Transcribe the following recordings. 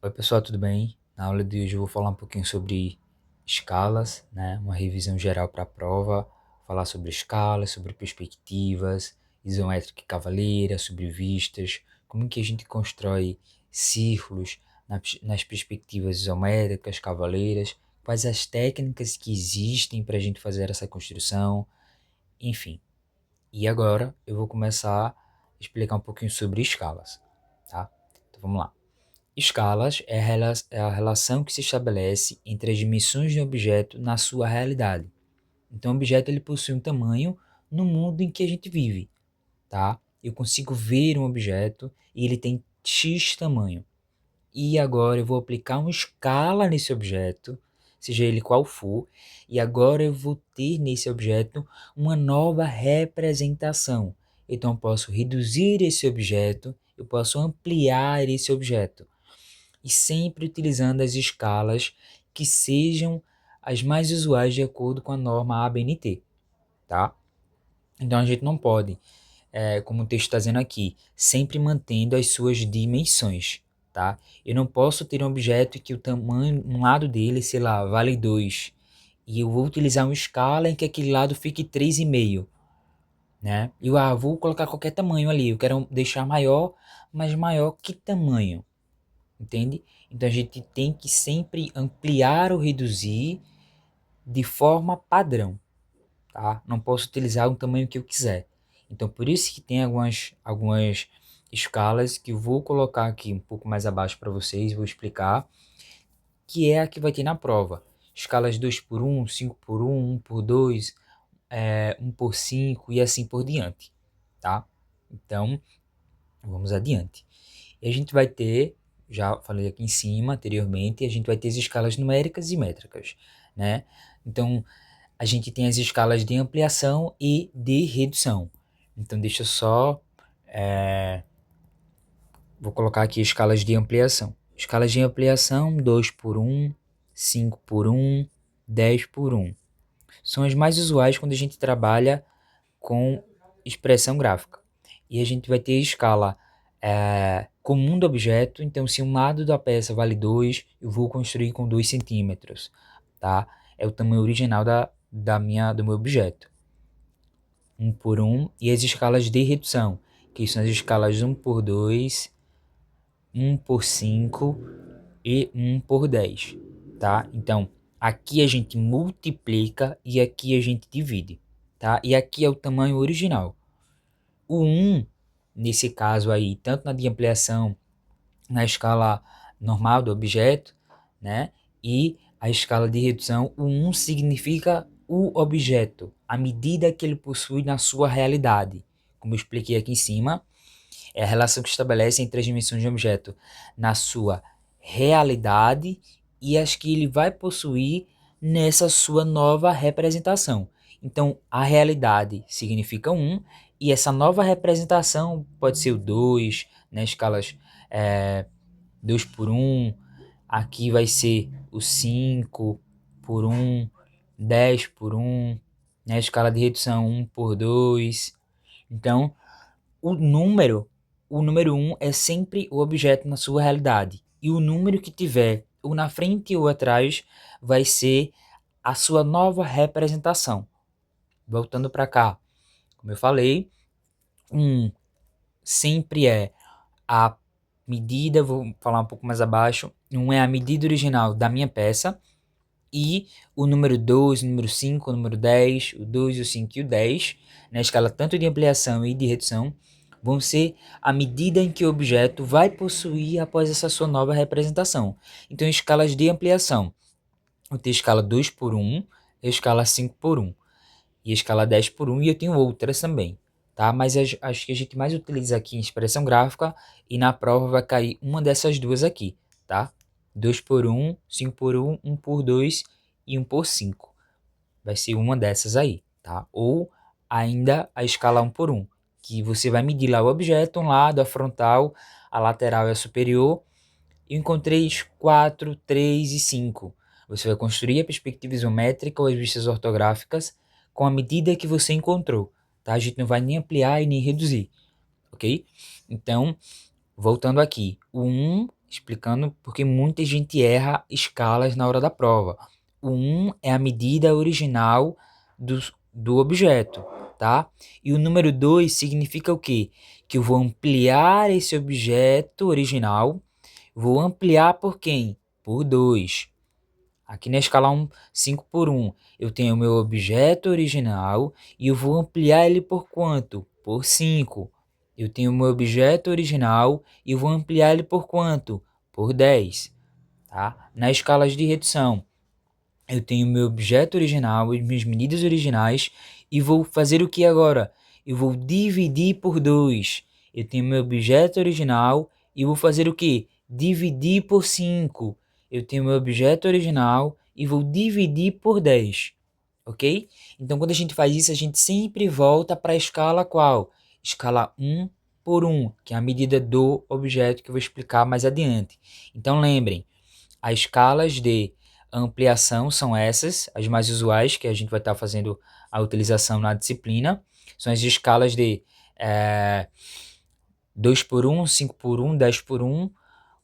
Oi pessoal, tudo bem? Na aula de hoje eu vou falar um pouquinho sobre escalas, né? Uma revisão geral para a prova, falar sobre escalas, sobre perspectivas, isométrica e cavaleira, sobre vistas, como que a gente constrói círculos nas perspectivas isométricas, cavaleiras, quais as técnicas que existem para a gente fazer essa construção, enfim. E agora eu vou começar a explicar um pouquinho sobre escalas, tá? Então vamos lá. Escalas é a relação que se estabelece entre as dimensões de um objeto na sua realidade. Então, o objeto ele possui um tamanho no mundo em que a gente vive, tá? Eu consigo ver um objeto e ele tem X tamanho. E agora eu vou aplicar uma escala nesse objeto, seja ele qual for, e agora eu vou ter nesse objeto uma nova representação. Então, eu posso reduzir esse objeto, eu posso ampliar esse objeto e sempre utilizando as escalas que sejam as mais usuais de acordo com a norma ABNT, tá? Então a gente não pode, como o texto está dizendo aqui, sempre mantendo as suas dimensões, tá? Eu não posso ter um objeto que o tamanho, um lado dele, sei lá, vale 2, e eu vou utilizar uma escala em que aquele lado fique 3,5, né? Vou colocar qualquer tamanho ali, eu quero deixar maior, mas maior que tamanho? Entende? Então a gente tem que sempre ampliar ou reduzir de forma padrão, tá? Não posso utilizar o tamanho que eu quiser. Então por isso que tem algumas escalas que eu vou colocar aqui um pouco mais abaixo para vocês, vou explicar, que é a que vai ter na prova. Escalas 2 por 1, 5 por 1, 1 por 2, 1 por 5 e assim por diante, tá? Então, vamos adiante. E a gente vai ter, já falei aqui em cima anteriormente, a gente vai ter as escalas numéricas e métricas, né? Então, a gente tem as escalas de ampliação e de redução. Então, deixa eu só, vou colocar aqui escalas de ampliação. Escalas de ampliação, 2 por 1, 5 por 1, 10 por 1. São as mais usuais quando a gente trabalha com expressão gráfica. E a gente vai ter escala comum do objeto, então se um lado da peça vale 2, eu vou construir com 2 centímetros, tá? É o tamanho original do meu objeto. 1 por 1, e as escalas de redução, que são as escalas 1 por 2, 1 por 5 e 1 por 10, tá? Então, aqui a gente multiplica e aqui a gente divide, tá? E aqui é o tamanho original. O 1, nesse caso aí, tanto na de ampliação, na escala normal do objeto, né? E a escala de redução, o 1 significa o objeto, a medida que ele possui na sua realidade. Como eu expliquei aqui em cima, é a relação que estabelece entre as dimensões de um objeto na sua realidade e as que ele vai possuir nessa sua nova representação. Então, a realidade significa 1 e essa nova representação pode ser o 2, né, escalas 2 por 1, aqui vai ser o 5 por 1, 10 por 1, né, escala de redução 1 por 2. Então, o número, o número 1 é sempre o objeto na sua realidade. E o número que tiver ou na frente ou atrás vai ser a sua nova representação. Voltando para cá, como eu falei, 1 sempre é a medida, vou falar um pouco mais abaixo, 1 é a medida original da minha peça, e o número 2, o número 5, o número 10, o 2, o 5 e o 10, na escala tanto de ampliação e de redução, vão ser a medida em que o objeto vai possuir após essa sua nova representação. Então, escalas de ampliação, eu tenho escala 2 por 1, a escala 5 por 1 e a escala 10 por 1, e eu tenho outras também, tá? Mas as que a gente mais utiliza aqui em expressão gráfica, e na prova vai cair uma dessas duas aqui, tá? 2 por 1, 5 por 1, 1 por 2 e 1 por 5. Vai ser uma dessas aí, tá? Ou ainda a escala 1 por 1, que você vai medir lá o objeto, um lado, a frontal, a lateral e a superior. Eu encontrei 4, 3 e 5. Você vai construir a perspectiva isométrica ou as vistas ortográficas com a medida que você encontrou, tá? A gente não vai nem ampliar e nem reduzir, ok? Então, voltando aqui, o 1 explicando porque muita gente erra escalas na hora da prova. O 1 é a medida original do objeto, tá? E o número 2 significa o quê? Que eu vou ampliar esse objeto original, vou ampliar por quem? Por 2. Aqui na escala 1, 5 por 1, eu tenho o meu objeto original e eu vou ampliar ele por quanto? Por 5. Eu tenho o meu objeto original e eu vou ampliar ele por quanto? Por 10. Tá? Nas escalas de redução, eu tenho meu objeto original, as minhas medidas originais, e vou fazer o que agora? Eu vou dividir por 2. Eu tenho meu objeto original e vou fazer o que? Dividir por 5. Eu tenho meu objeto original e vou dividir por 10. Ok? Então, quando a gente faz isso, a gente sempre volta para a escala qual? Escala 1 por 1, que é a medida do objeto que eu vou explicar mais adiante. Então, lembrem, as escalas de ampliação são essas, as mais usuais, que a gente vai estar fazendo a utilização na disciplina. São as escalas de 2 por 1, 5 por 1, 10 por 1,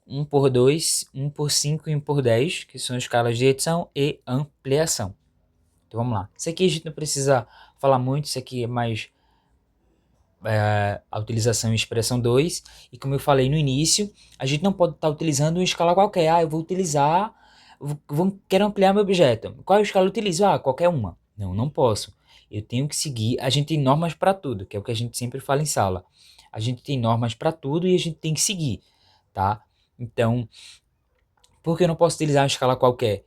1 por 2, 1 por 5 e 1 por 10, que são escalas de redução e ampliação. Então vamos lá. Isso aqui a gente não precisa falar muito, isso aqui é mais a utilização em expressão 2. E como eu falei no início, a gente não pode estar utilizando uma escala qualquer. Eu vou utilizar, quero ampliar meu objeto. Qual escala eu utilizo? Qualquer uma. Não, não posso. Eu tenho que seguir, a gente tem normas para tudo, que é o que a gente sempre fala em sala. A gente tem normas para tudo e a gente tem que seguir, tá? Então, por que eu não posso utilizar uma escala qualquer?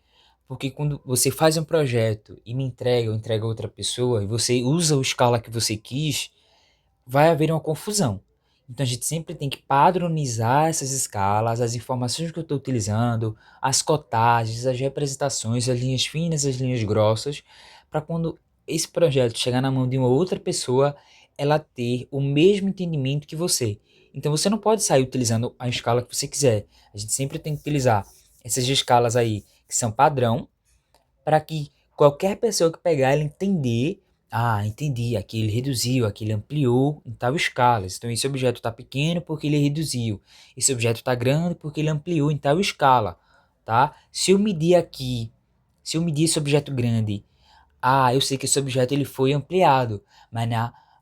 Porque quando você faz um projeto e me entrega ou entrega a outra pessoa, e você usa a escala que você quis, vai haver uma confusão. Então a gente sempre tem que padronizar essas escalas, as informações que eu estou utilizando, as cotagens, as representações, as linhas finas, as linhas grossas, para quando esse projeto chegar na mão de uma outra pessoa, ela ter o mesmo entendimento que você. Então você não pode sair utilizando a escala que você quiser. A gente sempre tem que utilizar essas escalas aí que são padrão, para que qualquer pessoa que pegar ela entender, entendi, aqui ele reduziu, aqui ele ampliou em tal escala. Então esse objeto está pequeno porque ele reduziu, esse objeto está grande porque ele ampliou em tal escala, tá? Se eu medir aqui, se eu medir esse objeto grande, eu sei que esse objeto ele foi ampliado, mas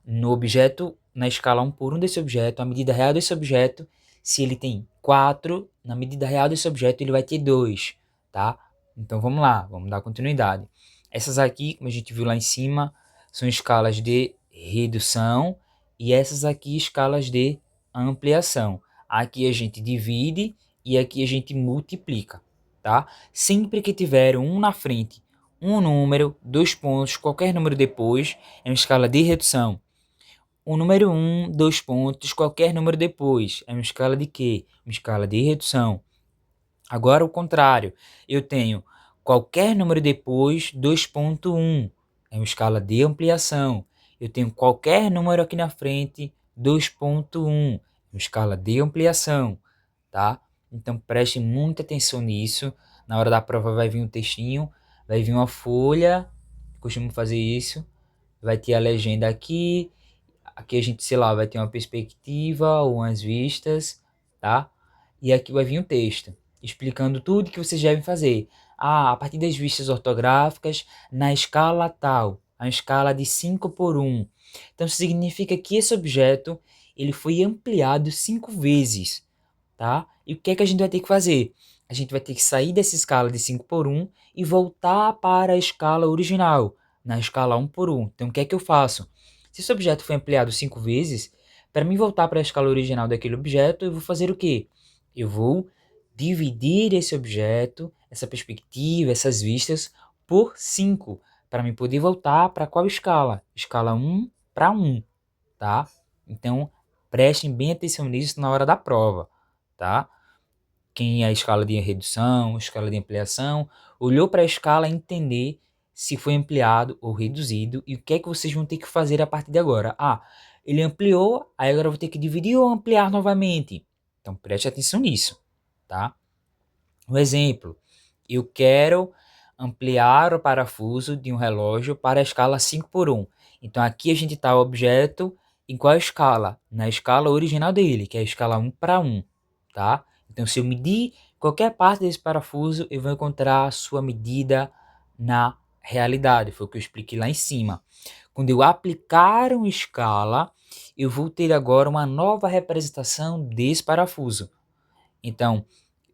no objeto, na escala 1 por 1 desse objeto, a medida real desse objeto, se ele tem 4, na medida real desse objeto ele vai ter 2, tá? Então vamos lá, vamos dar continuidade. Essas aqui, como a gente viu lá em cima, são escalas de redução e essas aqui escalas de ampliação. Aqui a gente divide e aqui a gente multiplica, tá? Sempre que tiver um na frente, um número, 2 pontos, qualquer número depois, é uma escala de redução. O número 1, 2 pontos, qualquer número depois, é uma escala de quê? Uma escala de redução. Agora o contrário, eu tenho qualquer número depois, 2.1, é uma escala de ampliação. Eu tenho qualquer número aqui na frente, 2.1, é uma escala de ampliação, tá? Então preste muita atenção nisso. Na hora da prova vai vir um textinho, vai vir uma folha, costumo fazer isso, vai ter a legenda aqui, aqui a gente, sei lá, vai ter uma perspectiva ou umas vistas, tá? E aqui vai vir um texto explicando tudo que vocês devem fazer. A partir das vistas ortográficas, na escala tal, a escala de 5 por 1. Então significa que esse objeto ele foi ampliado 5 vezes, tá? E o que é que a gente vai ter que fazer? A gente vai ter que sair dessa escala de 5 por 1 e voltar para a escala original, na escala 1 por 1. Então o que é que eu faço? Se esse objeto foi ampliado 5 vezes, para mim voltar para a escala original daquele objeto, eu vou fazer o quê? Eu vou dividir esse objeto, essa perspectiva, essas vistas, por 5, para mim poder voltar para qual escala? Escala 1 para 1, tá? Então, prestem bem atenção nisso na hora da prova, tá? Quem é a escala de redução, escala de ampliação, olhou para a escala entender se foi ampliado ou reduzido e o que é que vocês vão ter que fazer a partir de agora. Ele ampliou, aí agora eu vou ter que dividir ou ampliar novamente. Então preste atenção nisso, tá? Um exemplo, eu quero ampliar o parafuso de um relógio para a escala 5 por 1. Então aqui a gente está o objeto em qual escala? Na escala original dele, que é a escala 1 para 1, tá? Então, se eu medir qualquer parte desse parafuso, eu vou encontrar a sua medida na realidade. Foi o que eu expliquei lá em cima. Quando eu aplicar uma escala, eu vou ter agora uma nova representação desse parafuso. Então,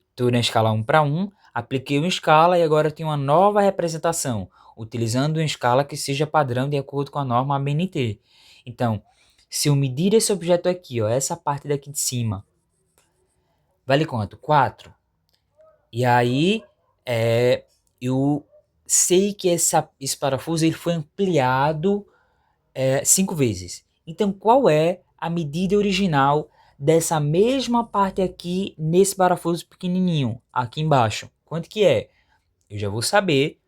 estou na escala 1 para 1, apliquei uma escala e agora tenho uma nova representação, utilizando uma escala que seja padrão de acordo com a norma ABNT. Então, se eu medir esse objeto aqui, ó, essa parte daqui de cima, vale quanto? 4. E aí, eu sei que esse parafuso ele foi ampliado 5 vezes. Então, qual é a medida original dessa mesma parte aqui nesse parafuso pequenininho, aqui embaixo? Quanto que é? Eu já vou saber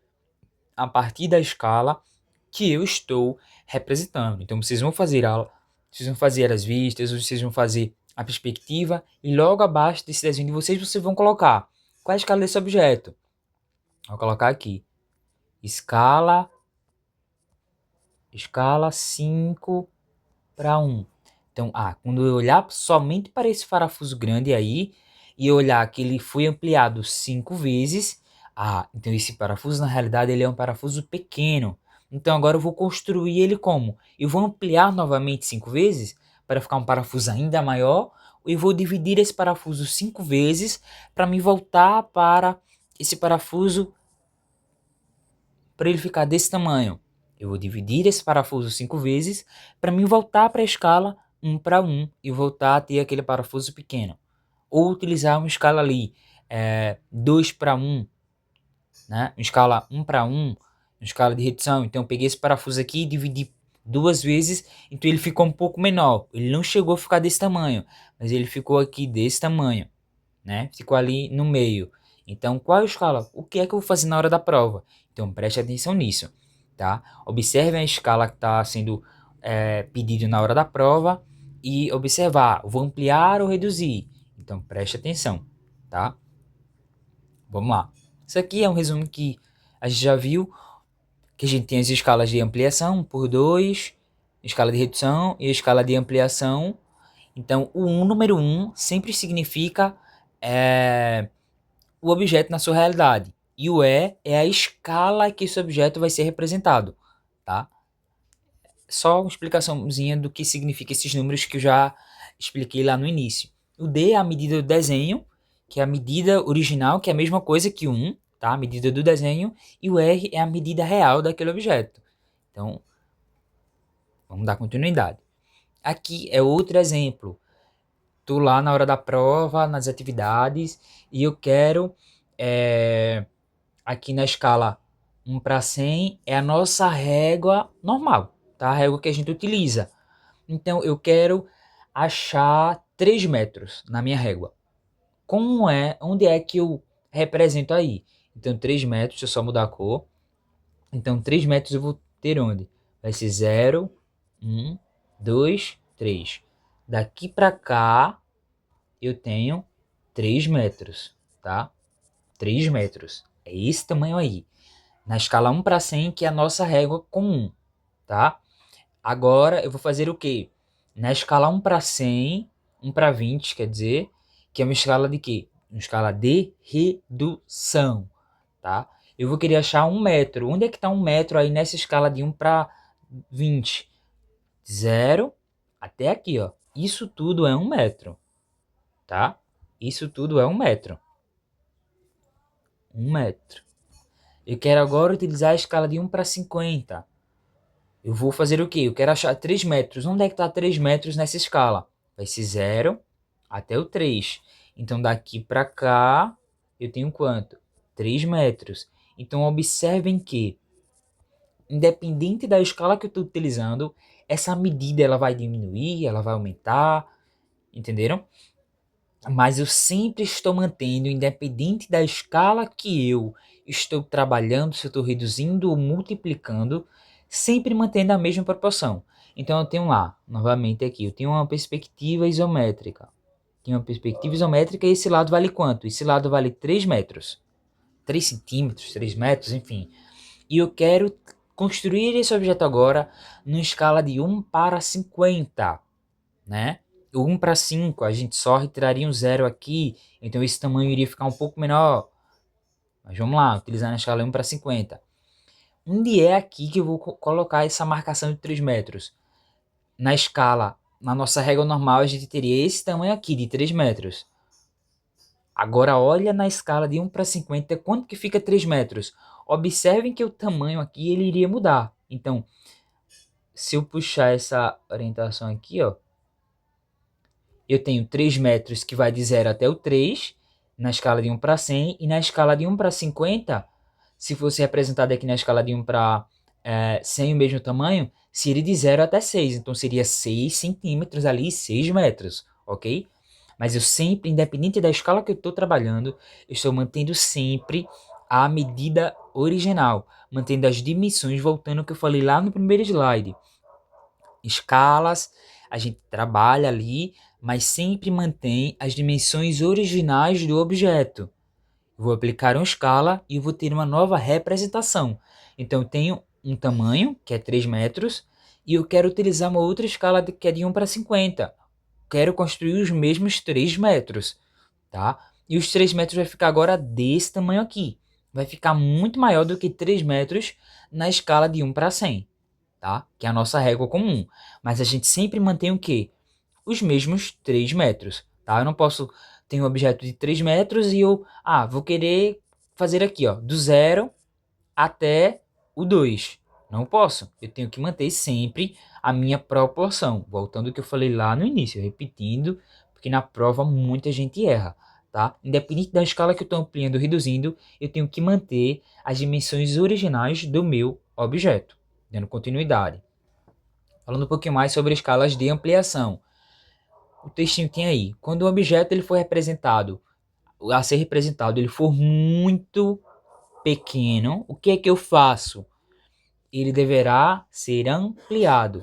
a partir da escala que eu estou representando. Então, vocês vão fazer as vistas, vocês vão fazer a perspectiva e logo abaixo desse desenho de vocês vão colocar qual é a escala desse objeto. Vou colocar aqui, escala 5 para 1. Então, quando eu olhar somente para esse parafuso grande aí, e olhar que ele foi ampliado 5 vezes, então esse parafuso na realidade ele é um parafuso pequeno. Então agora eu vou construir ele como? Eu vou ampliar novamente 5 vezes, para ficar um parafuso ainda maior, e vou dividir esse parafuso 5 vezes, para me voltar para esse parafuso, para ele ficar desse tamanho. Eu vou dividir esse parafuso 5 vezes para me voltar para a escala 1 para 1 e voltar a ter aquele parafuso pequeno. Ou utilizar uma escala ali 2 para 1, né? Uma escala 1 para 1, uma escala de redução. Então eu peguei esse parafuso aqui e dividi 2 vezes, então ele ficou um pouco menor. Ele não chegou a ficar desse tamanho, mas ele ficou aqui desse tamanho, né? Ficou ali no meio. Então, qual é a escala? O que é que eu vou fazer na hora da prova? Então, preste atenção nisso, tá? Observe a escala que está sendo pedido na hora da prova e observar, vou ampliar ou reduzir. Então, preste atenção, tá? Vamos lá. Isso aqui é um resumo que a gente já viu, que a gente tem as escalas de ampliação 1 por 2, escala de redução e a escala de ampliação. Então, número 1 sempre significa o objeto na sua realidade. E o é a escala que esse objeto vai ser representado, tá? Só uma explicaçãozinha do que significa esses números que eu já expliquei lá no início. O D é a medida do desenho, que é a medida original, que é a mesma coisa que o 1, tá? A medida do desenho. E o R é a medida real daquele objeto. Então, vamos dar continuidade. Aqui é outro exemplo. Estou lá na hora da prova, nas atividades, e eu quero aqui na escala 1 para 100 é a nossa régua normal, tá? A régua que a gente utiliza. Então, eu quero achar 3 metros na minha régua. Onde é que eu represento aí? Então, 3 metros, deixa eu só mudar a cor. Então, 3 metros eu vou ter onde? Vai ser 0, 1, 2, 3. Daqui para cá, eu tenho 3 metros, tá? 3 metros. É esse tamanho aí. Na escala 1 para 100, que é a nossa régua comum, tá? Agora eu vou fazer o quê? Na escala 1 para 100, 1 para 20, quer dizer, que é uma escala de quê? Uma escala de redução, tá? Eu vou querer achar 1 metro. Onde é que está 1 metro aí nessa escala de 1 para 20? 0 até aqui, ó. Isso tudo é 1 metro, tá? Isso tudo é 1 metro. 1 metro. Eu quero agora utilizar a escala de 1 para 50. Eu vou fazer o quê? Eu quero achar 3 metros. Onde é que está 3 metros nessa escala? Vai ser 0 até o 3. Então, daqui para cá, eu tenho quanto? 3 metros. Então, observem que, independente da escala que eu estou utilizando, essa medida ela vai diminuir, ela vai aumentar, entenderam? Mas eu sempre estou mantendo, independente da escala que eu estou trabalhando, se eu estou reduzindo ou multiplicando, sempre mantendo a mesma proporção. Então eu tenho lá, novamente aqui, eu tenho uma perspectiva isométrica. Tenho uma perspectiva isométrica e esse lado vale quanto? Esse lado vale 3 metros. 3 centímetros, 3 metros, enfim. E eu quero construir esse objeto agora numa escala de 1 para 50, né? O 1:5, a gente só retiraria um zero aqui, então esse tamanho iria ficar um pouco menor. Mas vamos lá, utilizando a escala 1:50. Onde é aqui que eu vou colocar essa marcação de 3 metros? Na escala, na nossa régua normal, a gente teria esse tamanho aqui, de 3 metros. Agora olha na escala de 1:50, quanto que fica 3 metros? Observem que o tamanho aqui ele iria mudar. Então, se eu puxar essa orientação aqui, ó, eu tenho 3 metros que vai de 0 até o 3, na escala de 1:100, e na escala de 1:50, se fosse representado aqui na escala de 1:100 o mesmo tamanho, seria de 0 até 6, então seria 6 centímetros ali, 6 metros, ok? Mas eu sempre, independente da escala que eu estou trabalhando, eu estou mantendo sempre a medida original, mantendo as dimensões, voltando ao que eu falei lá no primeiro slide. Escalas, a gente trabalha ali, mas sempre mantém as dimensões originais do objeto. Vou aplicar uma escala e vou ter uma nova representação. Então, eu tenho um tamanho, que é 3 metros, e eu quero utilizar uma outra escala que é de 1:50. Quero construir os mesmos 3 metros, tá? E os 3 metros vai ficar agora desse tamanho aqui. Vai ficar muito maior do que 3 metros na escala de 1:100, tá? Que é a nossa régua comum. Mas a gente sempre mantém o quê? Os mesmos 3 metros, tá? Eu não posso ter um objeto de 3 metros e eu, vou querer fazer aqui, ó, do 0 até o 2. Não posso. Eu tenho que manter sempre a minha proporção. Voltando ao que eu falei lá no início, repetindo, porque na prova muita gente erra, tá? Independente da escala que eu estou ampliando ou reduzindo, eu tenho que manter as dimensões originais do meu objeto, dando continuidade. Falando um pouquinho mais sobre escalas de ampliação. O textinho tem aí. Quando o objeto ele for representado, a ser representado, ele for muito pequeno, o que é que eu faço? Ele deverá ser ampliado.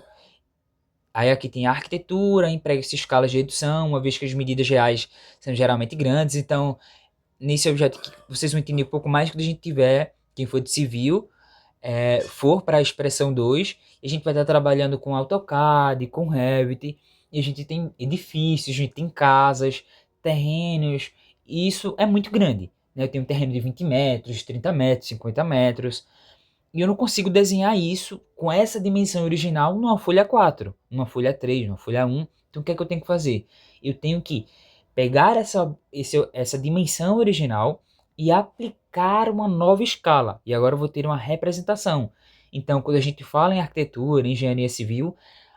Aí aqui tem a arquitetura, emprega-se escalas de redução, uma vez que as medidas reais são geralmente grandes. Então, nesse objeto aqui, vocês vão entender um pouco mais quando a gente tiver, quem for de civil, for para a expressão 2, e a gente vai estar trabalhando com AutoCAD, com Revit, e a gente tem edifícios, a gente tem casas, terrenos, e isso é muito grande, né? Eu tenho um terreno de 20 metros, 30 metros, 50 metros, e eu não consigo desenhar isso com essa dimensão original numa folha 4, numa folha 3, numa folha 1. Então o que é que eu tenho que fazer? Eu tenho que pegar essa dimensão original e aplicar uma nova escala. E agora eu vou ter uma representação. Então, quando a gente fala em arquitetura, em engenharia civil,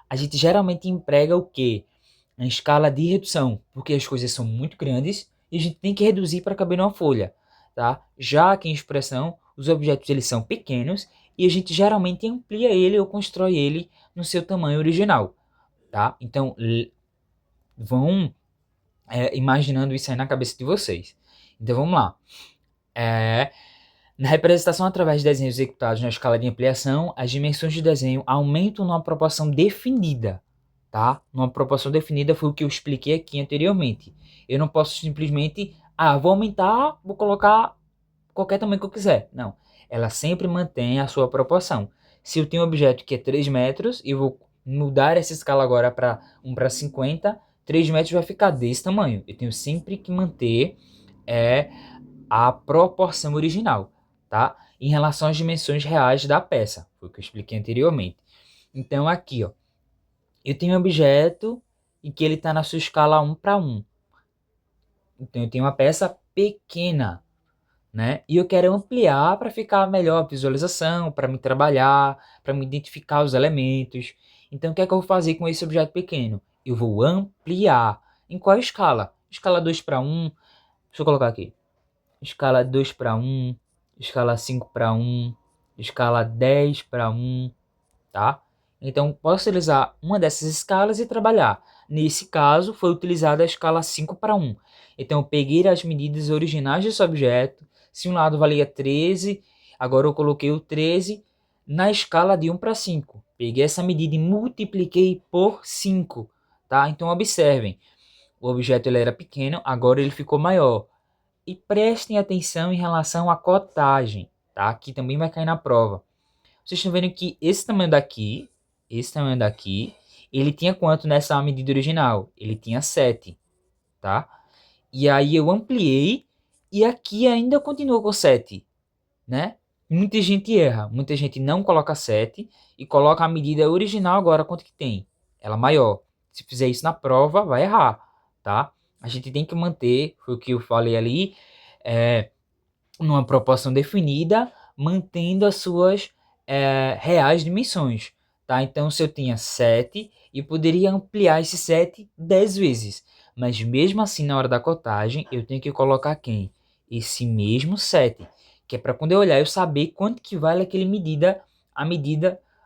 a gente geralmente emprega o quê? A escala de redução, porque as coisas são muito grandes e a gente tem que reduzir para caber numa folha, tá? Já que em expressão, os objetos eles são pequenos e a gente geralmente amplia ele ou constrói ele no seu tamanho original, tá? Então, vão imaginando isso aí na cabeça de vocês. Então, vamos lá. Na representação através de desenhos executados na escala de ampliação, as dimensões do desenho aumentam numa proporção definida, tá? Numa proporção definida foi o que eu expliquei aqui anteriormente. Eu não posso simplesmente, vou aumentar, vou colocar qualquer tamanho que eu quiser. Não. Ela sempre mantém a sua proporção. Se eu tenho um objeto que é 3 metros, eu vou mudar essa escala agora para 1:50, 3 metros vai ficar desse tamanho. Eu tenho sempre que manter a proporção original, tá? Em relação às dimensões reais da peça, foi o que eu expliquei anteriormente. Então aqui, ó, eu tenho um objeto e que ele está na sua escala 1:1. Então eu tenho uma peça pequena, né? E eu quero ampliar para ficar melhor a visualização, para me trabalhar, para me identificar os elementos. Então o que é que eu vou fazer com esse objeto pequeno? Eu vou ampliar. Em qual escala? Escala 2:1. Deixa eu colocar aqui. Escala 2:1, escala 5:1, escala 10:1, tá? Então, posso utilizar uma dessas escalas e trabalhar. Nesse caso, foi utilizada a escala 5:1. Então, eu peguei as medidas originais desse objeto. Se um lado valia 13, agora eu coloquei o 13 na escala de 1:5. Peguei essa medida e multipliquei por 5, tá? Então, observem. O objeto ele era pequeno, agora ele ficou maior. E prestem atenção em relação à cotagem, tá? Que também vai cair na prova. Vocês estão vendo que esse tamanho daqui Ele tinha quanto nessa medida original? Ele tinha 7, tá? E aí eu ampliei e aqui ainda continua com 7, né? Muita gente erra, muita gente não coloca 7 e coloca a medida original agora, quanto que tem? Ela maior. Se fizer isso na prova, vai errar, tá? A gente tem que manter, foi o que eu falei ali, é, numa proporção definida, mantendo as suas reais dimensões, tá? Então, se eu tinha 7, eu poderia ampliar esse 7 10 vezes, mas mesmo assim, na hora da cotagem, eu tenho que colocar quem? Esse mesmo 7, que é para quando eu olhar, eu saber quanto que vale aquele medida,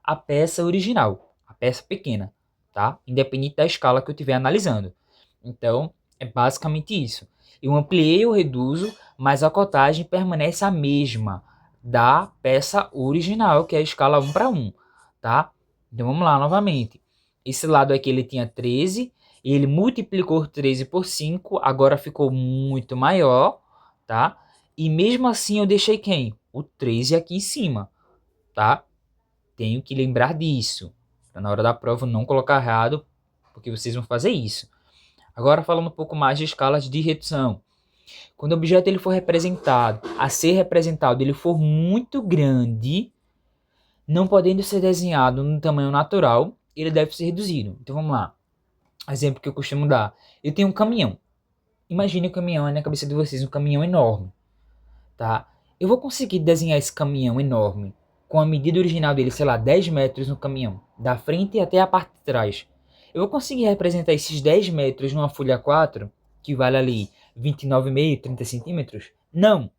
a peça original, a peça pequena, tá? Independente da escala que eu estiver analisando. Então, é basicamente isso. Eu ampliei ou reduzo, mas a cotagem permanece a mesma da peça original, que é a escala 1:1, tá? Então vamos lá novamente. Esse lado aqui ele tinha 13, e ele multiplicou 13 por 5, agora ficou muito maior, tá? E mesmo assim eu deixei quem? O 13 aqui em cima, tá? Tenho que lembrar disso, para na hora da prova não colocar errado, porque vocês vão fazer isso. Agora falando um pouco mais de escalas de redução. Quando o objeto ele for representado, a ser representado, ele for muito grande, não podendo ser desenhado no tamanho natural, ele deve ser reduzido. Então vamos lá. Exemplo que eu costumo dar. Eu tenho um caminhão. Imagine o caminhão aí na cabeça de vocês, um caminhão enorme, tá? Eu vou conseguir desenhar esse caminhão enorme com a medida original dele, sei lá, 10 metros no caminhão, da frente até a parte de trás. Eu vou conseguir representar esses 10 metros numa folha 4, que vale ali 29,5, 30 centímetros? Não.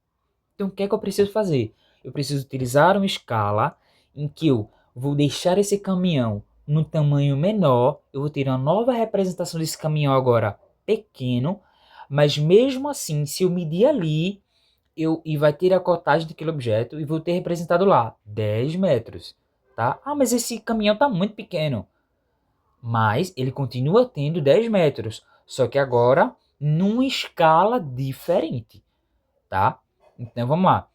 Então, o que é que eu preciso fazer? Eu preciso utilizar uma escala em que eu vou deixar esse caminhão no tamanho menor, eu vou ter uma nova representação desse caminhão agora pequeno, mas mesmo assim, se eu medir ali, e vai ter a cotagem daquele objeto e vou ter representado lá 10 metros, tá? Ah, mas esse caminhão está muito pequeno. Mas ele continua tendo 10 metros, só que agora numa escala diferente, tá? Então vamos lá.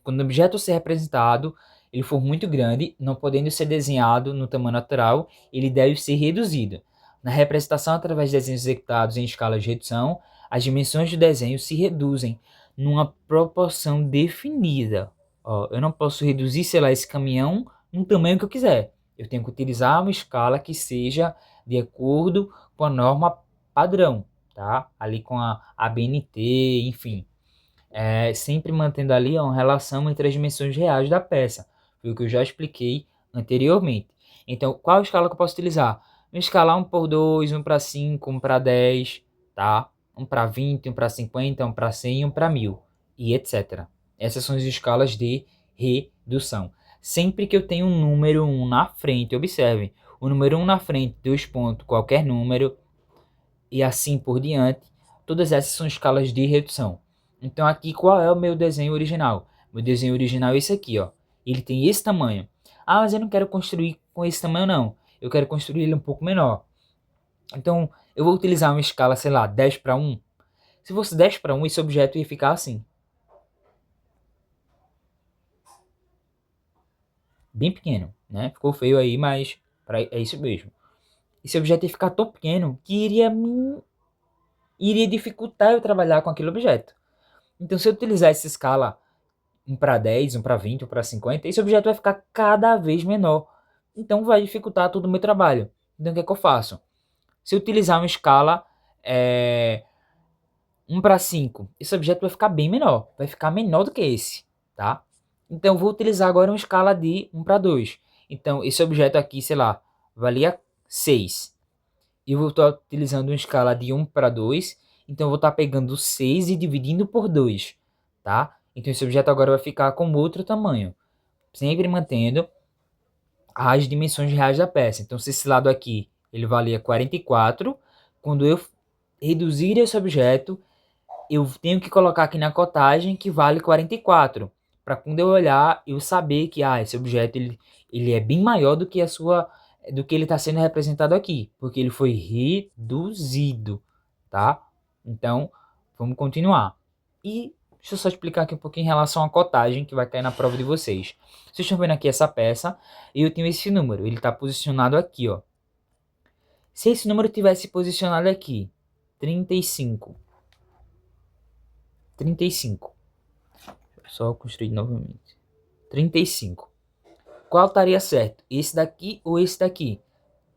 Quando o objeto ser representado, ele for muito grande, não podendo ser desenhado no tamanho natural, ele deve ser reduzido. Na representação através de desenhos executados em escala de redução, as dimensões do desenho se reduzem numa proporção definida. Ó, eu não posso reduzir, sei lá, esse caminhão no tamanho que eu quiser. Eu tenho que utilizar uma escala que seja de acordo com a norma padrão, tá? Ali com a ABNT, enfim, sempre mantendo ali uma relação entre as dimensões reais da peça. Foi o que eu já expliquei anteriormente. Então, qual escala que eu posso utilizar? Uma escala 1:2, 1:5, 1:10, tá? 1:20, 1:50, 1:100, 1:1000 e etc. Essas são as escalas de redução. Sempre que eu tenho um número 1 na frente, observem, o número 1 na frente, 2 pontos, qualquer número, e assim por diante, todas essas são escalas de redução. Então aqui qual é o meu desenho original? Meu desenho original é esse aqui, ó. Ele tem esse tamanho. Ah, mas eu não quero construir com esse tamanho não. Eu quero construir ele um pouco menor. Então eu vou utilizar uma escala, sei lá, 10:1. Se fosse 10:1, esse objeto ia ficar assim. Bem pequeno, né? Ficou feio aí, mas é isso mesmo. Esse objeto ia ficar tão pequeno que iria dificultar eu trabalhar com aquele objeto. Então, se eu utilizar essa escala 1:10, 1:20, 1:50, esse objeto vai ficar cada vez menor. Então, vai dificultar todo o meu trabalho. Então, o que é que eu faço? Se eu utilizar uma escala 1:5, esse objeto vai ficar bem menor. Vai ficar menor do que esse, tá? Então, eu vou utilizar agora uma escala de 1:2. Então, esse objeto aqui, sei lá, valia 6. E eu vou estar utilizando uma escala de 1:2. Então, eu vou estar pegando 6 e dividindo por 2, tá? Então, esse objeto agora vai ficar com outro tamanho. Sempre mantendo as dimensões reais da peça. Então, se esse lado aqui ele valia 44, quando eu reduzir esse objeto, eu tenho que colocar aqui na cotagem que vale 44. Para quando eu olhar, eu saber que esse objeto ele é bem maior do que ele está sendo representado aqui, porque ele foi reduzido, tá? Então, vamos continuar. E deixa eu só explicar aqui um pouquinho em relação à cotagem que vai cair na prova de vocês. Vocês estão vendo aqui essa peça e eu tenho esse número. Ele está posicionado aqui, ó. Se esse número tivesse posicionado aqui, 35. 35. Só construir novamente. 35. Qual estaria certo? Esse daqui ou esse daqui?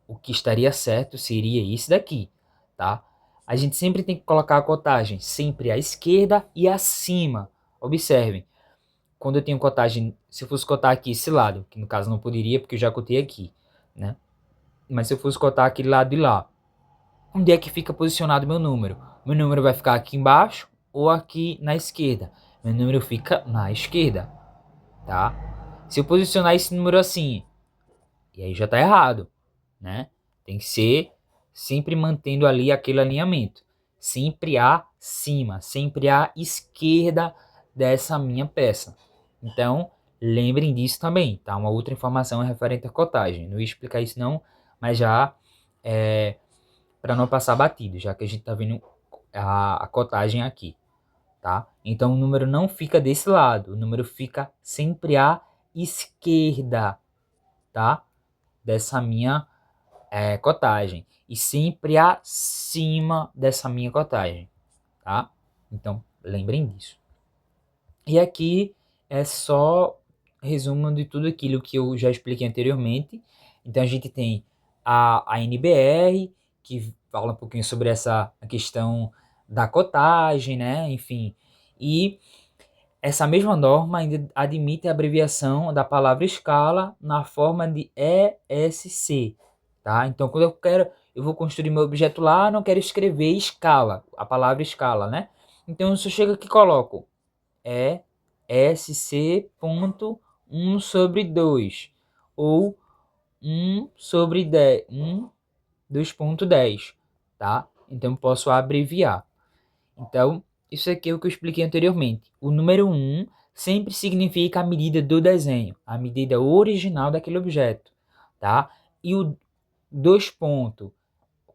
O que estaria certo seria esse daqui, tá? A gente sempre tem que colocar a cotagem sempre à esquerda e acima. Observem, quando eu tenho cotagem, se eu fosse cotar aqui esse lado, que no caso não poderia porque eu já cotei aqui, né? Mas se eu fosse cotar aquele lado de lá, onde é que fica posicionado meu número? Meu número vai ficar aqui embaixo ou aqui na esquerda? Meu número fica na esquerda, tá? Se eu posicionar esse número assim, e aí já tá errado, né? Tem que ser sempre mantendo ali aquele alinhamento. Sempre acima, sempre à esquerda dessa minha peça. Então, lembrem disso também, tá? Uma outra informação é referente à cotagem. Não ia explicar isso não, mas já para não passar batido, já que a gente tá vendo a cotagem aqui, tá? Então, o número não fica desse lado, o número fica sempre à esquerda, tá? Dessa minha cotagem e sempre acima dessa minha cotagem, tá? Então, lembrem disso. E aqui é só resumo de tudo aquilo que eu já expliquei anteriormente. Então, a gente tem a NBR, que fala um pouquinho sobre essa questão da cotagem, né? Enfim, e essa mesma norma ainda admite a abreviação da palavra escala na forma de ESC, tá? Então, quando eu vou construir meu objeto lá, não quero escrever escala, a palavra escala, né? Então, eu só chego aqui e coloco ESC.1/2 ou 1/10, 2.10, tá? Então, posso abreviar. Então, isso aqui é o que eu expliquei anteriormente. O número 1 sempre significa a medida do desenho, a medida original daquele objeto, tá? E o 2 pontos,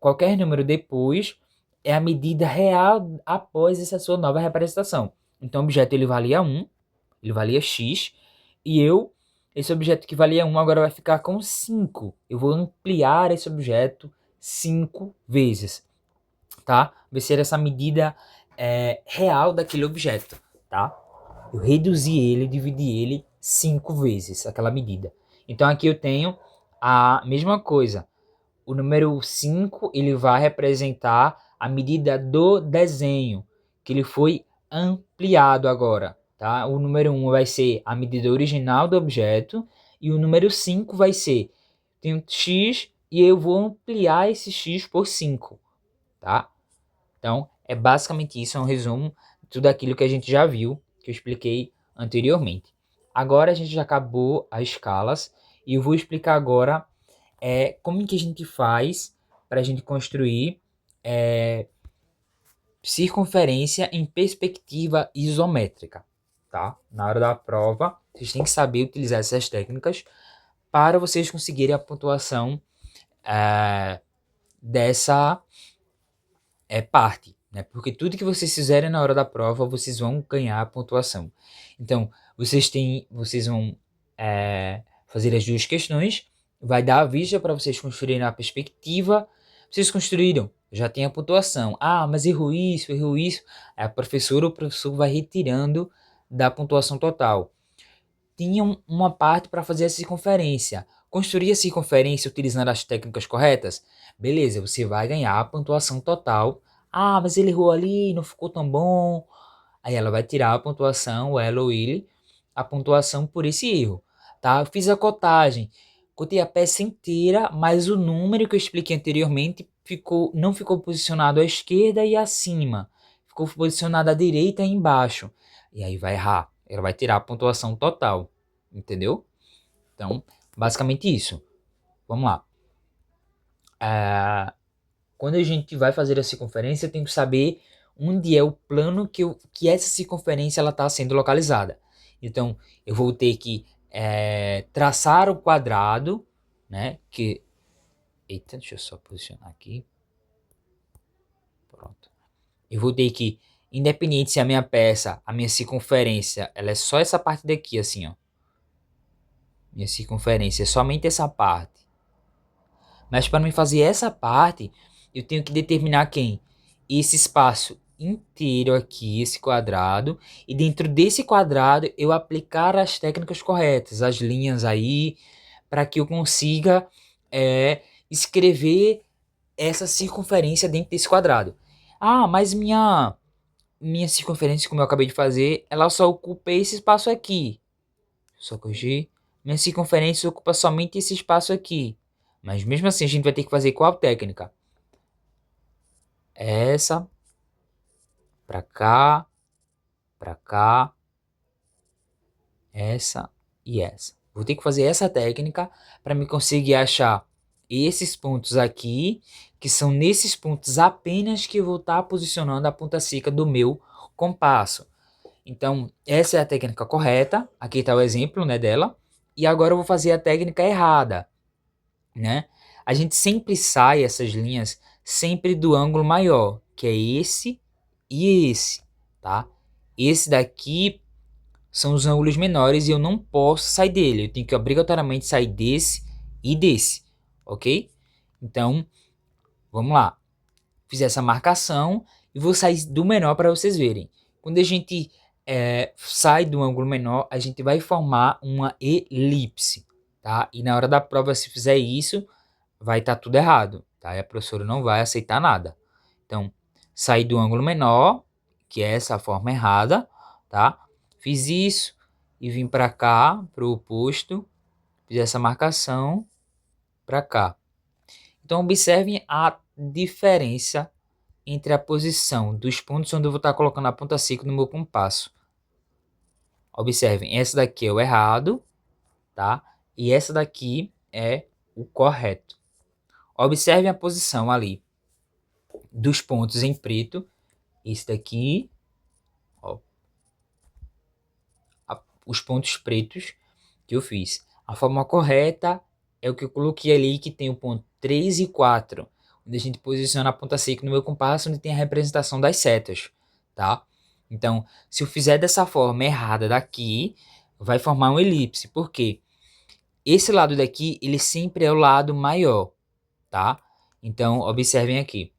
qualquer número depois, é a medida real após essa sua nova representação. Então, o objeto ele valia 1, ele valia x, e esse objeto que valia 1 agora vai ficar com 5. Eu vou ampliar esse objeto 5 vezes, tá? Vai ser essa medida real daquele objeto, tá? Eu reduzi ele, dividi ele 5 vezes, aquela medida. Então aqui eu tenho a mesma coisa. O número 5 ele vai representar a medida do desenho, que ele foi ampliado agora, tá? O número 1 vai ser a medida original do objeto e o número 5 vai ser, tem x e eu vou ampliar esse x por 5, tá? Então, é basicamente isso, é um resumo de tudo aquilo que a gente já viu, que eu expliquei anteriormente. Agora a gente já acabou as escalas e eu vou explicar agora como que a gente faz para a gente construir circunferência em perspectiva isométrica, tá? Na hora da prova, vocês têm que saber utilizar essas técnicas para vocês conseguirem a pontuação dessa parte, né? Porque tudo que vocês fizerem na hora da prova, vocês vão ganhar a pontuação. Então, vocês vão fazer as duas questões, vai dar a vista para vocês construírem a perspectiva. Vocês construíram, já tem a pontuação. Ah, mas errou isso, errou isso. Aí a professora ou o professor vai retirando da pontuação total. Tinha uma parte para fazer a circunferência. Construir a circunferência utilizando as técnicas corretas? Beleza, você vai ganhar a pontuação total. Ah, mas ele errou ali, não ficou tão bom. Aí ela vai tirar a pontuação, ela ou ele, a pontuação por esse erro. Tá? Eu fiz a cotagem, cotei a peça inteira, mas o número que eu expliquei anteriormente não ficou posicionado à esquerda e acima. Ficou posicionado à direita e embaixo. E aí vai errar. Ela vai tirar a pontuação total. Entendeu? Então, basicamente isso. Vamos lá. Quando a gente vai fazer a circunferência, tem que saber onde é o plano que essa circunferência está sendo localizada. Então, eu vou ter que traçar o quadrado, né? Eita, deixa eu só posicionar aqui. Pronto. Eu vou ter que, independente se a minha peça, a minha circunferência, ela é só essa parte daqui, assim, ó. Minha circunferência é somente essa parte. Mas para mim fazer essa parte, eu tenho que determinar quem? Esse espaço inteiro aqui, esse quadrado, e dentro desse quadrado eu aplicar as técnicas corretas, as linhas aí, para que eu consiga escrever essa circunferência dentro desse quadrado. Ah, mas minha circunferência, como eu acabei de fazer, ela só ocupa esse espaço aqui. Só corrigir. Minha circunferência ocupa somente esse espaço aqui. Mas mesmo assim a gente vai ter que fazer qual técnica? Essa, pra cá, essa e essa. Vou ter que fazer essa técnica para me conseguir achar esses pontos aqui, que são nesses pontos apenas que eu vou estar posicionando a ponta seca do meu compasso. Então, essa é a técnica correta. Aqui está o exemplo, né, dela. E agora eu vou fazer a técnica errada, né? A gente sempre sai essas linhas sempre do ângulo maior, que é esse e esse, tá? Esse daqui são os ângulos menores e eu não posso sair dele. Eu tenho que obrigatoriamente sair desse e desse, ok? Então, vamos lá. Fiz essa marcação e vou sair do menor para vocês verem. Quando a gente sai do ângulo menor, a gente vai formar uma elipse, tá? E na hora da prova, se fizer isso, vai estar tudo errado, tá? E a professora não vai aceitar nada. Então, sair do ângulo menor, que é essa forma errada, tá? Fiz isso e vim para cá, para o oposto, fiz essa marcação para cá. Então, observem a diferença entre a posição dos pontos onde eu vou estar colocando a ponta seca no meu compasso. Observem, essa daqui é o errado, tá? E essa daqui é o correto. Observem a posição ali dos pontos em preto. Esse daqui, ó, os pontos pretos que eu fiz. A forma correta é o que eu coloquei ali, que tem o ponto 3 e 4, onde a gente posiciona a ponta seca no meu compasso, onde tem a representação das setas, tá? Então, se eu fizer dessa forma errada daqui, vai formar uma elipse. Por quê? Esse lado daqui, ele sempre é o lado maior, tá? Então, observem aqui.